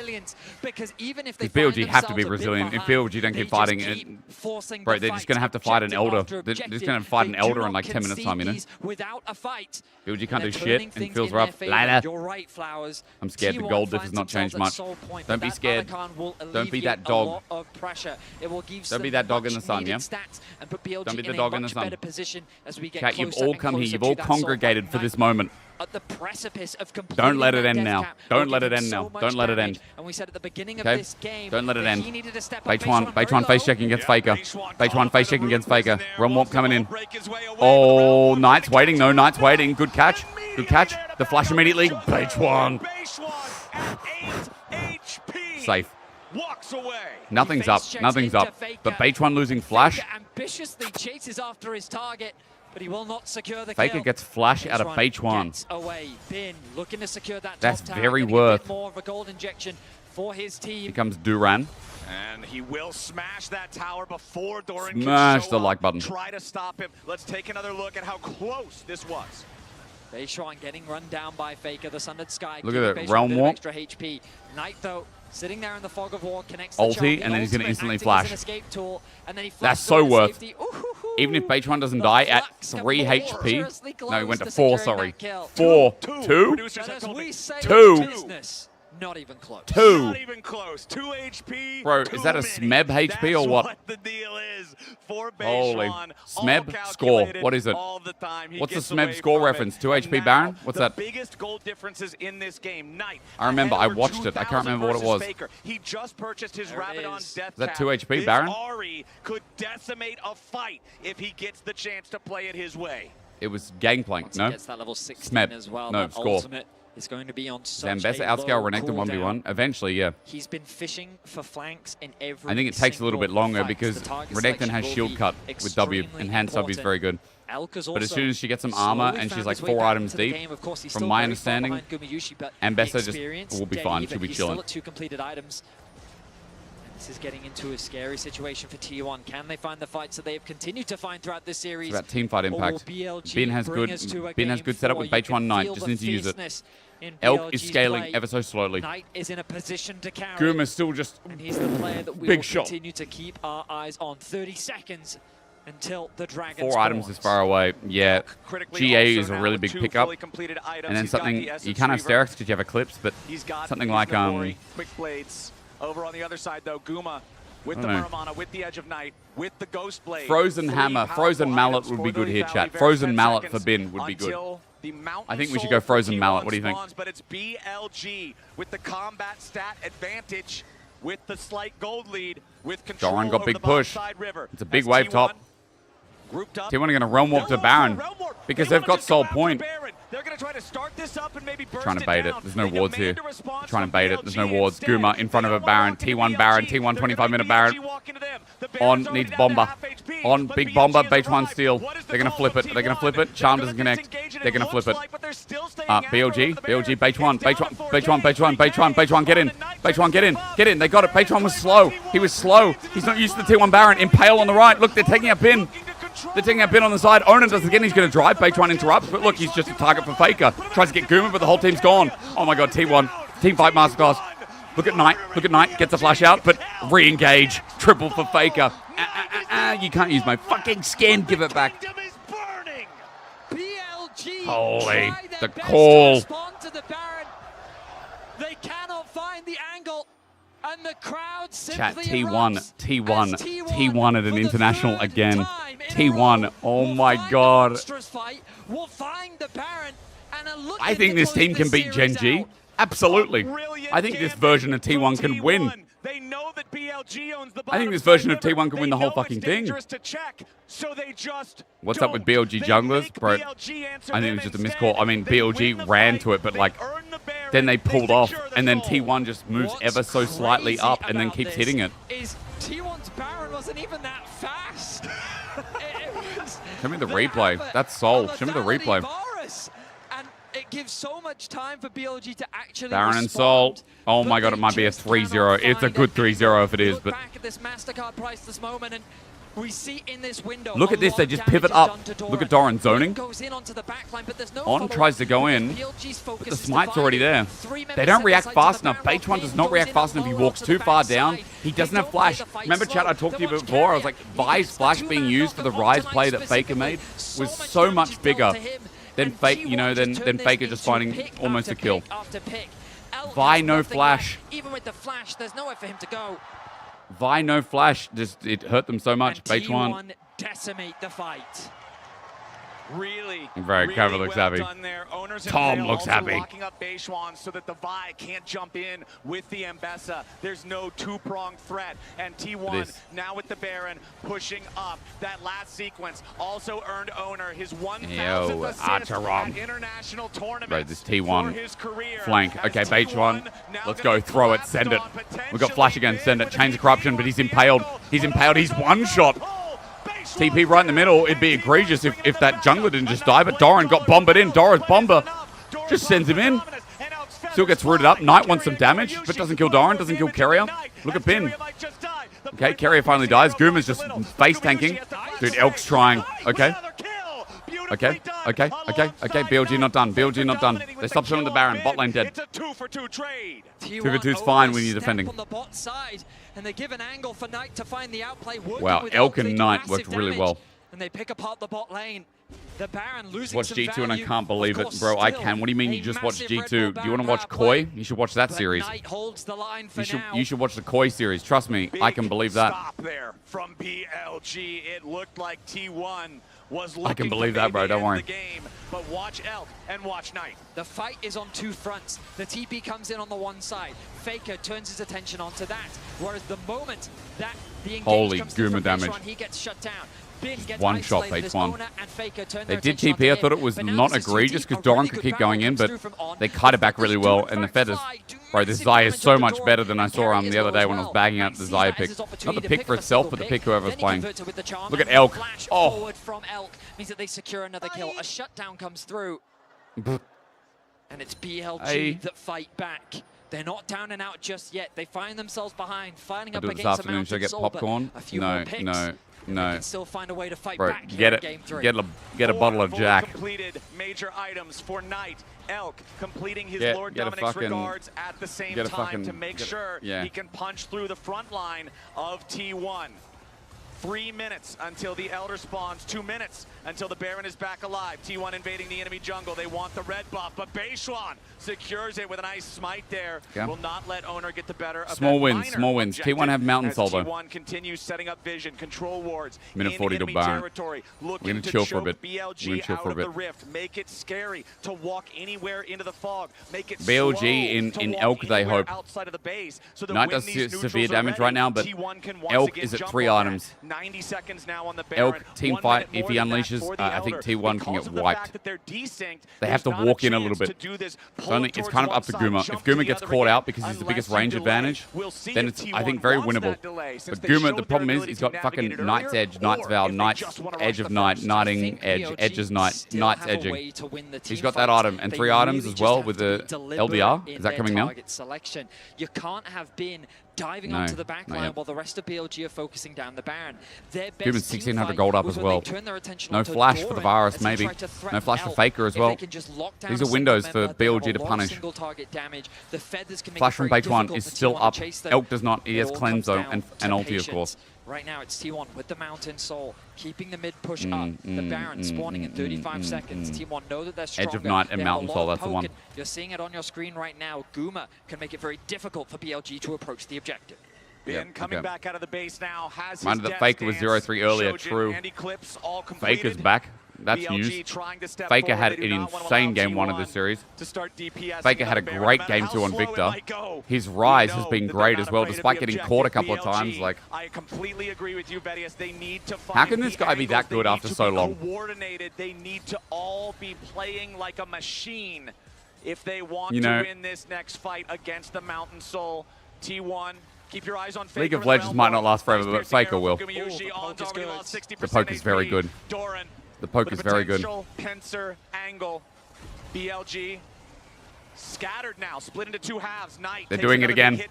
Because BLG have to be resilient. If BLG don't keep fighting, bro, they're just going to have to fight an Elder. They're just going to fight an Elder in like 10 minutes time, you know? BLG can't do shit and feels rough. I'm scared the gold diff has not changed much. Don't be scared. Don't be that dog. Don't be that dog in the sun, yeah? Don't be the dog in the sun. Chat, you've all come here. You've all congregated for this moment. At the precipice of don't let it end now. Don't let it end now. Don't let it end. And we said at the beginning of this game, don't let it end. Beitwan face checking against Faker. Beitwan face checking against Faker. Run warp coming in. Oh, Knight's waiting. No, Knight's waiting. Good catch. Good catch. The flash immediately. Beitwan. Safe. Nothing's up. Nothing's up. But Beitwan losing flash. Ambitiously chases after his target. But he will not secure the Faker kill. gets flash out of Beitwan. Looking to secure that that's top very tower, worth. more of a gold injection for his team. Here comes Duran. And he will smash that tower before Doran smash can the like button. Try to stop him. Let's take another look at how close this was. Beishwan getting run down by Faker. The Sundered Sky. Look at that realm walk. Extra HP. Knight though. Sitting there in the fog of war, connects ulti, the and then he's going to instantly flash. Tool, and then he that's so worth. Even if Beitwan doesn't die at 3 HP. No, he went to 4, sorry. 4. 2? 2. Not even close. 2. Not even close. 2 HP. Bro, is that a SMEB HP or what? The deal is for holy. Beishwan. SMEB score. What is it? What's the SMEB score reference? 2 HP Baron? What's that? Biggest gold differences in this game. Knight. I remember. I watched it. I can't remember what it was. He just purchased his Rabadon's death. Is that 2 HP Baron? Ari could decimate a fight if he gets the chance to play it his way. It was Gangplank, no? Gets that level 16 SMEB. as well. No, score. Is going to be on such Zambesa outscale Renekton 1v1. Eventually, yeah. He's been fishing for flanks in every I think it takes a little bit longer because Renekton has shield cut with W, and hand W is very good. But as soon as she gets some armor and she's like 4 items deep, from my understanding, Ambessa just will be fine. She'll be chilling. This is getting into a scary situation for T1. Can they find the fights that they have continued to find throughout this series? It's about team fight impact. Bin has good setup with Beitwan Knight. Just needs to use it. Elk is scaling ever so slowly. Knight is in a position to carry. Goom is still just and he's the player that we big will shot. Continue to keep our eyes on. 30 seconds until the Dragon 4 items is far away. Yeah, GA is a really big pickup. And then something, you can't have Sterex because you have Eclipse, but something like Quick Blades. Over on the other side, though, Guma with the Muramana, with the Edge of Night, with the Ghost Blade. Frozen Hammer, Frozen Mallet would be good here, chat. Frozen Mallet for Bin would be good. I think we should go Frozen Mallet. What do you think? But it's BLG with the combat stat advantage, with the slight gold lead, with control Doran got big push. River. It's a big wave top. T1 are going to realm walk to Baron because they've got Soul Point. They're going to try to start this up and maybe burst trying to bait it. There's no wards here. Trying to bait it. There's no wards. Guma in front of a Baron. T1 Baron. T1 25-minute Baron. On needs Bomber. On big Bomber. Beitwan steal. They're going to flip it. They're going to flip it. Charm doesn't connect. They're going to flip it. BLG. BLG. Beitwan. Beitwan. Get in. Beitwan, get in. Get in. They got it. Beitwan was slow. He was slow. He's not used to the T1 Baron. Impale on the right. Look, they're taking out Bin. They're taking out Bin on the side. Onan does it again. He's going to drive. Beitwan interrupts. But look, he's just a target for Faker. Tries to get Guma, but the whole team's gone. Oh my god, T1. Team fight masterclass. Look at Knight. Look at Knight. Gets a flash out, but re-engage. Triple for Faker. You can't use my fucking skin. Give it back. Holy. The call. They cannot find the angle. And the crowd chat, T1 at an international again. T1, oh my god. I think this team can beat Gen G. Absolutely. I think this version of T1 can win. They know that BLG owns the I think this version of T1 can win the whole fucking thing. To check, so they just What's up with BLG junglers? Bro, I think it was just a miscall. I mean, BLG ran to it, but like, then they pulled off, and then T1 just moves ever so slightly up and then keeps hitting it. Is T1's Baron wasn't even that fast. Show me the replay. That's Soul. Show me the replay. And it gives so much time for BLG to actually Baron and Soul. Oh my god, it might be a 3-0. It's a good 3-0 if it is, but back at this MasterCard price this moment, and we see in this window. Look at this, they just pivot up. Look at Doran zoning. On tries to go in, but the smite's already there. They don't react fast enough. H1 does not react fast enough. He walks too far down. He doesn't have flash. Remember, chat, I talked to you before. I was like, Vi's flash being used for the Rise play that Faker made was so much bigger than than Faker just finding almost a kill. Vi no flash. Even with the flash, there's nowhere for him to go. Vi no flash, just it hurt them so much. T1 decimate the fight. Really, very clever, looks happy. Tom looks happy. Locking up Beishwan so that the Vi can't jump in with the Mbessa. There's no two-pronged threat, and T1 now with the Baron pushing up. That last sequence also earned Owner his 1,000th assist at international tournament. Right, this T1 flank. Okay, Beishwan, let's go, throw it, send it. We've got flash again, send it. Chains of Corruption, but he's impaled. He's impaled. He's one shot. TP right in the middle. It'd be egregious if that jungler didn't just die, but Doran got bombed in. Doran's bomber just sends him in. Still gets rooted up. Knight wants some damage, but doesn't kill Doran, doesn't kill Carrier. Look at Pin. Okay, Carrier finally dies. Guma's just face tanking. Dude, Elk's trying. Okay. Okay. BLG not done. BLG not done. They stop showing the Baron. Bot lane dead. It's a 2-for-2 trade. 2-for-2's fine when you're defending. On the bot side, and they give an angle for Knight to find the outplay. Wow, Elk and Knight worked really well. And they pick apart the bot lane. The Baron losing watch some G2 value. and I can't believe it. Bro, I can. What do you mean you just watched G2? Do you want to watch Koi? You should watch that series. You should watch the Koi series. Trust me, I can believe that. Stop there from BLG. It looked like T1 was I can believe that, bro. Don't worry. Game, but watch Elk and watch Knight. The fight is on two fronts. The TP comes in on the one side. Faker turns his attention onto that. Whereas the moment that the engage comes through from damage. H1, he gets shut down. One shot, H1. They did TP. I thought it was not egregious because Doran could keep going in, but they cut it back really well. And the Feathers, bro, this Xayah is so much better than I saw the other day when I was bagging out the Xayah pick. Not the pick for itself, but the pick whoever's playing. Look at Elk. Oh. From Elk means that they secure another kill. A shutdown comes through. And it's BLG that fight back. They're not down and out just yet. They find themselves behind, fighting up against a mountain Should I get soul, popcorn? a few more picks. No. They can still find a way to fight Bro, back get here it. in game 3. Get a bottle of Jack. Completed major items for Knight. Elk completing his Get Lord a Dominic's fucking- regards at the same time to make sure he can punch through the front line of T1. 3 minutes until the Elder spawns, 2 minutes until the Baron is back alive. T1 invading the enemy jungle. They want the red buff, but Beishwan secures it with a nice smite there. Okay. Will not let Owner get the better of Small that wins. T1 have Mountain Soul though. T1 continues setting up vision, control wards Minute in 40 to enemy Baron. territory. We're Looking gonna to chill for a choke bit. We're gonna BLG chill out for a of the bit. rift. Make it scary to walk anywhere into the fog. Make it BLG slow in to Elk, walk they anywhere hope. outside of the base, so that Knight when does these severe neutrals are damage ready, right now, but T1 can once Elk again is at jump 3 on that. items. 90 seconds now on the Baron. Elk team 1 fight, minute if he more than that unleashes, for the I think Elder. T1 can Because get of the wiped. fact that they're desynced, They have to there's not walk in a chance little to bit. do this, It's kind of up to Guma. If Guma gets caught out because he's the biggest range advantage, then it's, I think, very winnable. But Guma, the problem is he's got fucking Knight's Edge, Knight's Vow, Knight's Edge of Knight, Knighting Edge, Edge's Knight, Knight's Edging. He's got that item, and 3 items as well with the LDR. Is that coming now? You can't have been diving No, onto the not backline yet. while the rest of BLG are focusing down the Baron. Their best Human team 1600 fight gold up was as when they well. turned their attention No onto flash for the Doran virus, as they maybe. tried to threaten No flash for Elk. Faker as If well. they can just lock down These a are windows single for member, they have BLG a to lot of punish. single target damage. The Feathers can make Flash it from very Bait 1 difficult is for still T1 up. to chase them. Elk does not. He It has all cleanse comes though, down and to ulti of patience. course. Right now, it's T1 with the Mountain Soul, keeping the mid push up. The Baron spawning in 35 seconds. T1 know that they're stronger. Edge of Knight and They have a Mountain lot Soul, of that's the one. poke, and you're seeing it on your screen right now. Guma can make it very difficult for BLG to approach the objective. Ben coming back out of the base now. Has Minded his that Faker was dance 0-3 earlier, Shojin true. and Eclipse all completed. Faker's back. That's news. Faker had an insane game 1 of this series. Faker had a great game 2 on Victor. His rise has been great as well, despite getting caught a couple of times. Like, I completely agree with you, Vedius. They need to find how can this guy be that good after so long? Coordinated. They need to all be playing like a machine if they want to win this next fight against the Mountain Soul. T1. Keep your eyes on Faker. League of Legends might not last forever, but Faker will. The poke is very good. The poke is very good. Pincer angle. BLG scattered now, split into 2 halves. Knight. They're doing it again.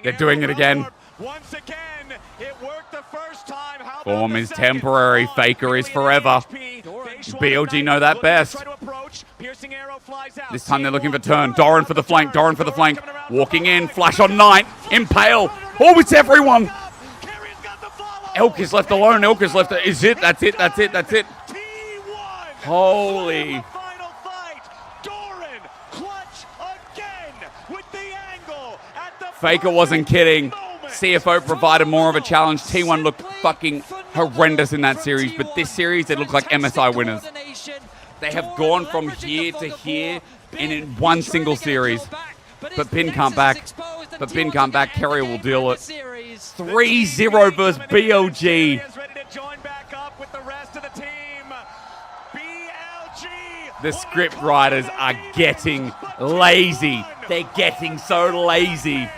They're doing it again. Once again, it worked the first time. Form is temporary. Faker is forever. BLG know that best. This time they're looking for turn. Doran for the flank. Doran for the flank. Walking in. Flash on Knight. Impale. Oh, it's everyone. Elk is left alone. Elk is left. Is it? That's it. That's it. That's it. Holy. Faker wasn't kidding. CFO provided more of a challenge. T1 looked fucking horrendous in that series, but this series they look like MSI winners. They have gone from here to here in one single series. But Bin can't back. But Bin can't back. Carrier will deal it. 3-0 versus BLG. The script writers are getting lazy. They're getting so lazy.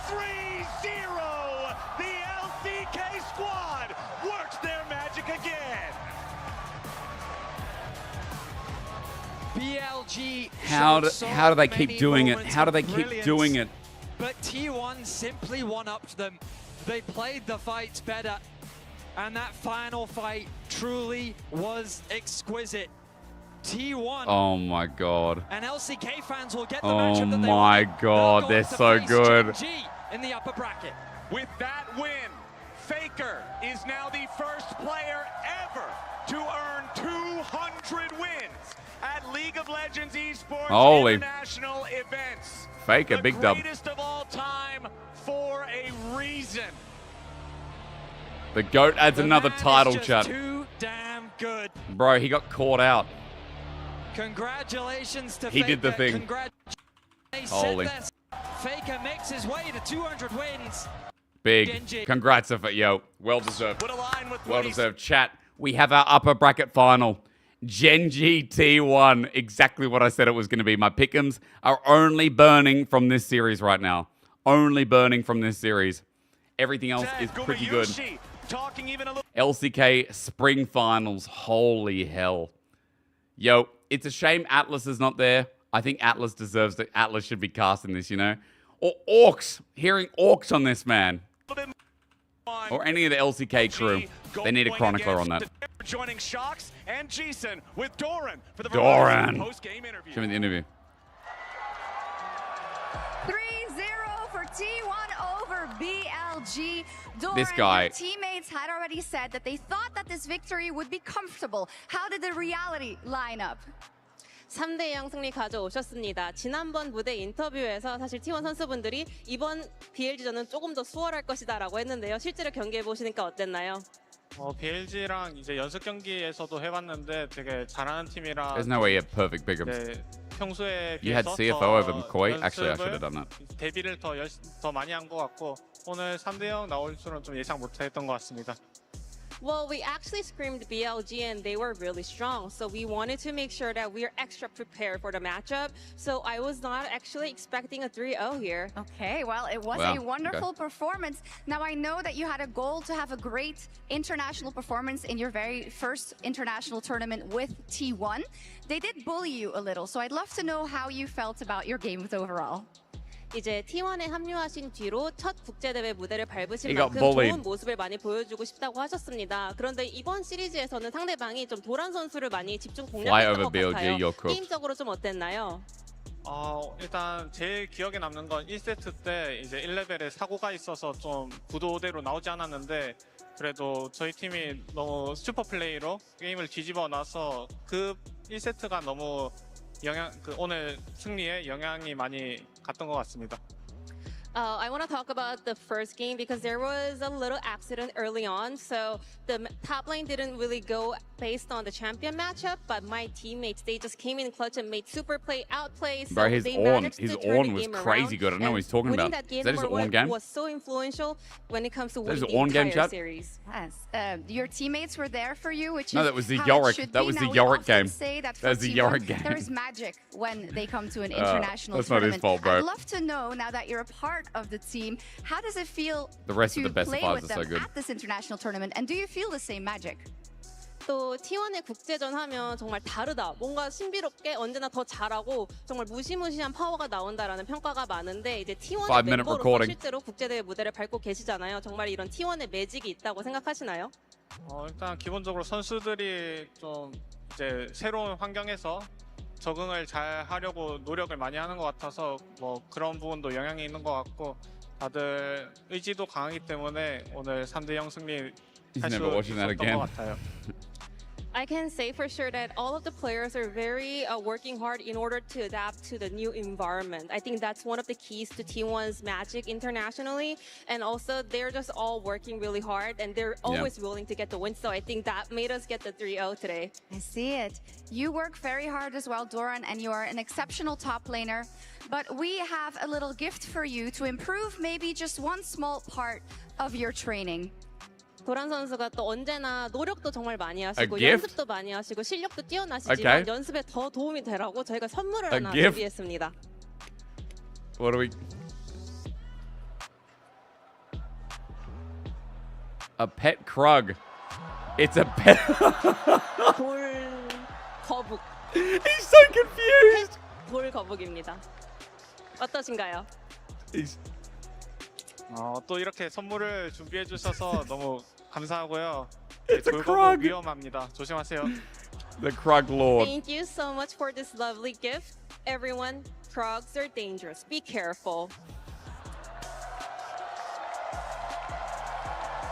3-0. The LCK squad works their magic again. BLG. How do they keep doing it? How do they keep doing it? But T1 simply one-upped them. They played the fights better. And that final fight truly was exquisite. T1. Oh my god. And LCK fans will get the Oh matchup that they my want. god, they're so good. GG in the upper bracket. With that win, Faker is now the first player ever to earn 200 wins at League of Legends Esports International events. Faker, big dub. The greatest of all time for a reason. The GOAT adds another title, chat. Too damn good. Bro, he got caught out. Congratulations to Faker. He did the thing. Holy. Faker makes his way to 200 wins. Big. Genji. Congrats, yo. Well deserved. Well deserved. Chat, we have our upper bracket final. Genji T1. Exactly what I said it was going to be. My pick'ems are only burning from this series right now. Only burning from this series. Everything else is pretty good. LCK Spring Finals. Holy hell. Yo, it's a shame Atlas is not there. I think Atlas deserves it. Atlas should be cast in this, you know? Or Orcs. Hearing Orcs on this, man. Or any of the LCK crew. They need a chronicler on that. Joining Shocks and Jason with Doran for the post-game interview. Show me the interview. 3-0 for T1 over BLG. Doran, This guy. your teammates had already said that they thought that this victory would be comfortable. How did the reality line up? 3대0 승리 가져오셨습니다. 지난번 무대 인터뷰에서 사실 T1 선수분들이 이번 BLG전은 조금 더 수월할 것이다라고 했는데요. 실제로 경기해 보시니까 어땠나요? BLG랑 이제 연습 경기에서도 해봤는데 되게 잘하는 팀이라. There's no way you have perfect pick'ems. 평소에 You had CFO over MKOI. Actually, I should have done that. 데뷔를 더 많이 한 것 같고 오늘 3대0 나올 줄은 좀 예상 못했던 것 같습니다. Well, we actually screamed BLG and they were really strong. So we wanted to make sure that we are extra prepared for the matchup. So I was not actually expecting a 3-0 here. Okay, well, it was a wonderful performance. Now, I know that you had a goal to have a great international performance in your very first international tournament with T1. They did bully you a little, so I'd love to know how you felt about your games overall. 이제 T1에 합류하신 뒤로 첫 국제대회 무대를 밟으신 He got 만큼 bullied. 좋은 모습을 많이 보여주고 싶다고 하셨습니다. 그런데 이번 시리즈에서는 상대방이 좀 도란 선수를 많이 집중 공략했던 것 같아요. 게임적으로 좀 어땠나요? 일단 제일 기억에 남는 건 1세트 때 이제 1레벨에 사고가 있어서 좀 구도대로 나오지 않았는데 그래도 저희 팀이 너무 슈퍼 플레이로 게임을 뒤집어 놔서 그 1세트가 너무 오늘 승리에 영향이 많이 갔던 것 같습니다. I want to talk about the first game because there was a little accident early on. So the top lane didn't really go based on the champion matchup, but my teammates, they just came in clutch and made super play, outplay. So Bro, his they Ornn managed was to turn the game crazy around. good. I don't know what he's talking Winning about. that game Is that his number Ornn one game? was so influential when it comes to Is winning that the his Ornn game, entire chat? series. Yes. Your teammates were there for you, which No, is that was the how Yorick. it should That be. was the Now, we Yorick often game. say that That was for the T1, Yorick game. there is magic when they come to an international that's not his tournament. fault, bro. I'd love to know, now that you're a part of the team, how does it feel The rest to of the best play of fives with are so them good. at this international tournament? And do you feel the same magic? 또 T1의 국제전 하면 정말 다르다. 뭔가 신비롭게 언제나 더 잘하고 정말 무시무시한 파워가 나온다라는 평가가 많은데 이제 T1의 5-minute 멤버로서 recording. 실제로 국제대회 무대를 밟고 계시잖아요. 정말 이런 T1의 매직이 있다고 생각하시나요? 일단 기본적으로 선수들이 좀 이제 새로운 환경에서 적응을 잘 하려고 노력을 많이 하는 것 같아서 뭐 그런 부분도 영향이 있는 것 같고 다들 의지도 강하기 때문에 오늘 3대0 승리 He's 할 수 never watching that 있었던 again. 것 같아요. I can say for sure that all of the players are very working hard in order to adapt to the new environment. I think that's one of the keys to T1's magic internationally. And also, they're just all working really hard and they're always willing to get the win. So I think that made us get the 3-0 today. I see it. You work very hard as well, Doran, and you are an exceptional top laner. But we have a little gift for you to improve maybe just one small part of your training. 도란 선수가 또 언제나 노력도 정말 많이 하시고 gift? 연습도 많이 하시고 실력도 뛰어나시지만 Okay. 연습에 더 도움이 되라고 저희가 선물을 A 하나 gift? 준비했습니다. What do we... A pet Krug. It's a pet... 돌 거북. He's so confused. 돌 거북입니다. 어떠신가요? He's... 또 이렇게 선물을 준비해 주셔서 너무 감사하고요. It's a 돌거북 Krug. 위험합니다. 조심하세요. The Krug Lord. Thank you so much for this lovely gift. Everyone, Krugs are dangerous. Be careful.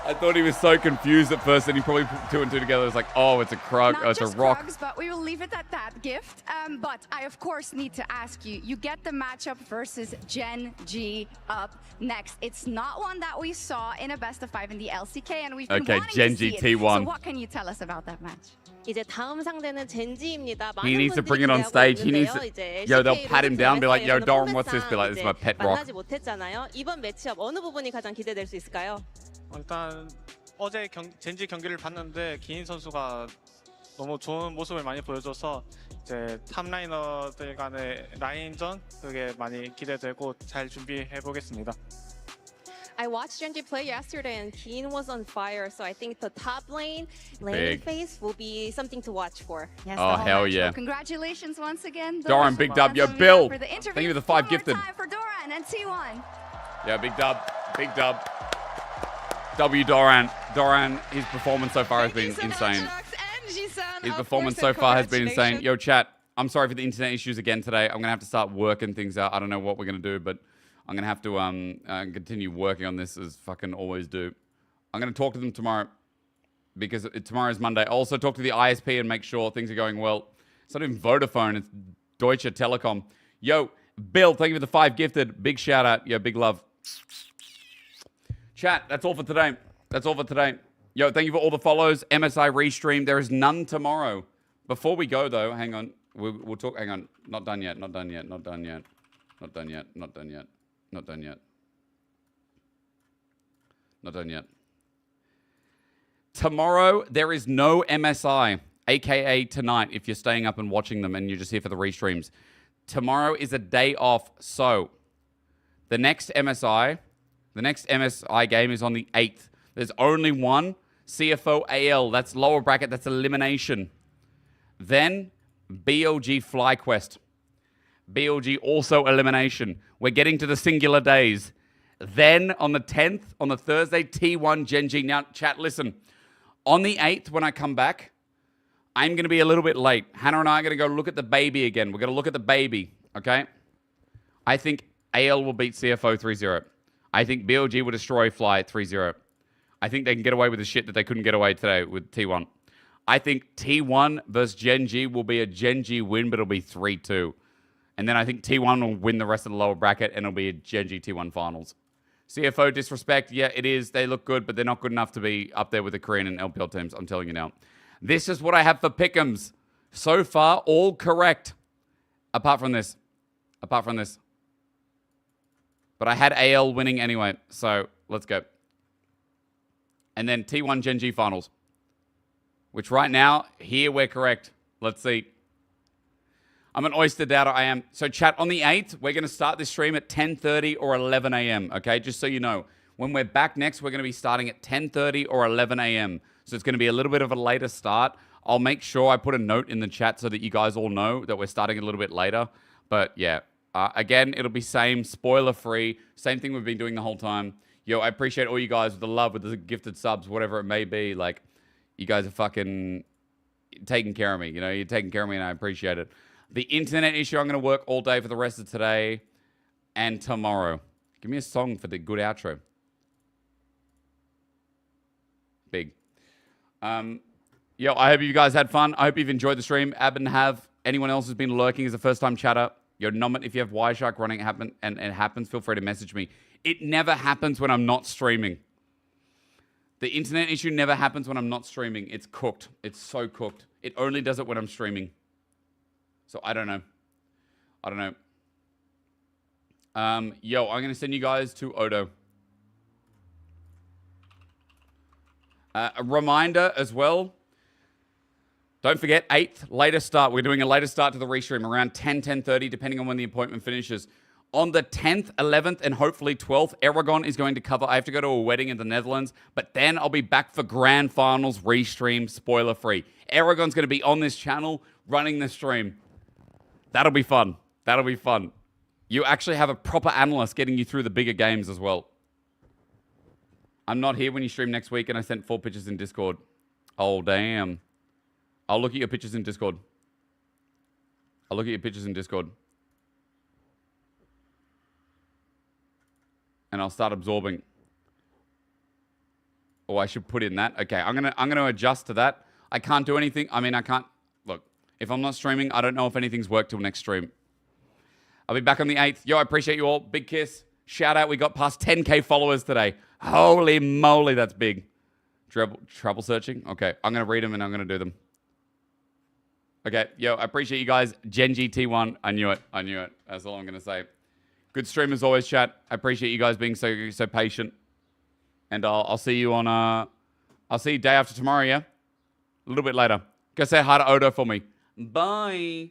I thought he was so confused at first, and he probably put two and two together. It's like, oh, it's a Krug, Not oh, it's a just rock. Krugs, but we will leave it at that gift. But I, of course, need to ask you, you get the matchup versus Gen G up next. It's not one that we saw in a best of 5 in the LCK, and we've been Okay, wanting Gen to see G it. T1. So what can you tell us about that match? 이제 다음 상대는 젠지입니다. He needs to 많은 bring it on 분들이 stage. He 기대하고 needs to... 있는데요. 이제 Yo, they'll LCK pat him down, be like, yo, 로드 Doran, what's this? 포맷상 Be like, this is my 이제 pet rock. 만나지 못했잖아요. 이번 매치업 어느 부분이 가장 기대될 수 있을까요? 일단 어제 젠지 경기를 봤는데 기인 선수가 너무 좋은 모습을 많이 보여줘서 이제 탑라이너들 간의 라인전 그게 많이 기대되고 잘 준비해 보겠습니다. I watched Genji play yesterday and Keen was on fire, so I think the top lane Big. phase will be something to watch for. Yes, Oh, the whole hell match. yeah. Well, congratulations once again, Doran, big dub. Yo, Bill. Thank you for the 5 gifted. One more time for Doran and T1. Yeah, big dub. Big dub. W Doran. Doran, his performance so far has been insane. His performance so far has been insane. Yo, chat, I'm sorry for the internet issues again today. I'm going to have to start working things out. I don't know what we're going to do, but I'm going to have to continue working on this as fucking always do. I'm going to talk to them tomorrow because tomorrow's Monday. I'll also talk to the ISP and make sure things are going well. It's not even Vodafone, it's Deutsche Telekom. Yo, Bill, thank you for the 5 gifted. Big shout out. Yo, big love. Chat, that's all for today. That's all for today. Yo, thank you for all the follows. MSI restream. There is none tomorrow. Before we go, though, hang on. We'll talk. Hang on. Not done yet. Not done yet. Not done yet. Not done yet. Not done yet. Not done yet. Not done yet. Tomorrow, there is no MSI, aka tonight, if you're staying up and watching them and you're just here for the restreams. Tomorrow is a day off, so the next MSI game is on the 8th. There's only one CFO AL. That's lower bracket. That's elimination. Then BLG FlyQuest. BLG also elimination. We're getting to the singular days. Then on the 10th, on the Thursday, T1 Gen G. Now, chat, listen. On the 8th, when I come back, I'm going to be a little bit late. Hannah and I are going to go look at the baby again. We're going to look at the baby, okay? I think AL will beat CFO 3-0. I think BLG will destroy Fly 3-0. I think they can get away with the shit that they couldn't get away today with T1. I think T1 versus Gen G will be a Gen G win, but it'll be 3-2. And then I think T1 will win the rest of the lower bracket, and it'll be a Genji T1 finals. CFO disrespect, yeah, it is. They look good, but they're not good enough to be up there with the Korean and LPL teams. I'm telling you now. This is what I have for pick'ems. So far, all correct. Apart from this. Apart from this. But I had AL winning anyway, so let's go. And then T1 Genji finals. Which right now, here we're correct. Let's see. I'm an oyster doubter, I am. So chat, on the 8th, we're going to start this stream at 10:30 or 11 a.m., okay? Just so you know. When we're back next, we're going to be starting at 10:30 or 11 a.m. So it's going to be a little bit of a later start. I'll make sure I put a note in the chat so that you guys all know that we're starting a little bit later. But yeah, again, it'll be same, spoiler-free, same thing we've been doing the whole time. Yo, I appreciate all you guys with the love, with the gifted subs, whatever it may be. Like, you guys are fucking taking care of me. You know, you're taking care of me, and I appreciate it. The internet issue, I'm going to work all day for the rest of today and tomorrow. Give me a song for the good outro. Big. Yo, I hope you guys had fun. I hope you've enjoyed the stream. Abin have. Anyone else who's been lurking as a first-time chatter, you're nominate. If you have Wireshark running and it happens, feel free to message me. It never happens when I'm not streaming. The internet issue never happens when I'm not streaming. It's cooked. It's so cooked. It only does it when I'm streaming. So I don't know. I don't know. Yo, I'm going to send you guys to Odo. A reminder as well. Don't forget, 8th, later start. We're doing a later start to the restream, around 10:30, depending on when the appointment finishes. On the 10th, 11th, and hopefully 12th, Aragon is going to cover. I have to go to a wedding in the Netherlands, but then I'll be back for Grand Finals restream, spoiler-free. Aragon's going to be on this channel, running the stream. That'll be fun. That'll be fun. You actually have a proper analyst getting you through the bigger games as well. I'm not here when you stream next week, and I sent 4 pictures in Discord. Oh, damn. I'll look at your pictures in Discord. I'll look at your pictures in Discord. And I'll start absorbing. Oh, I should put in that. Okay, I'm gonna adjust to that. I can't do anything. I mean, I can't. Look, if I'm not streaming, I don't know if anything's worked till next stream. I'll be back on the 8th. Yo, I appreciate you all. Big kiss. Shout out. We got past 10K followers today. Holy moly, that's big. Trouble searching? Okay, I'm going to read them and I'm going to do them. Okay, yo, I appreciate you guys. Genji T1. I knew it. I knew it. That's all I'm going to say. Good stream as always, chat. I appreciate you guys being so patient. And I'll see you on... I'll see you day after tomorrow, yeah? A little bit later. Go say hi to Odo for me. Bye.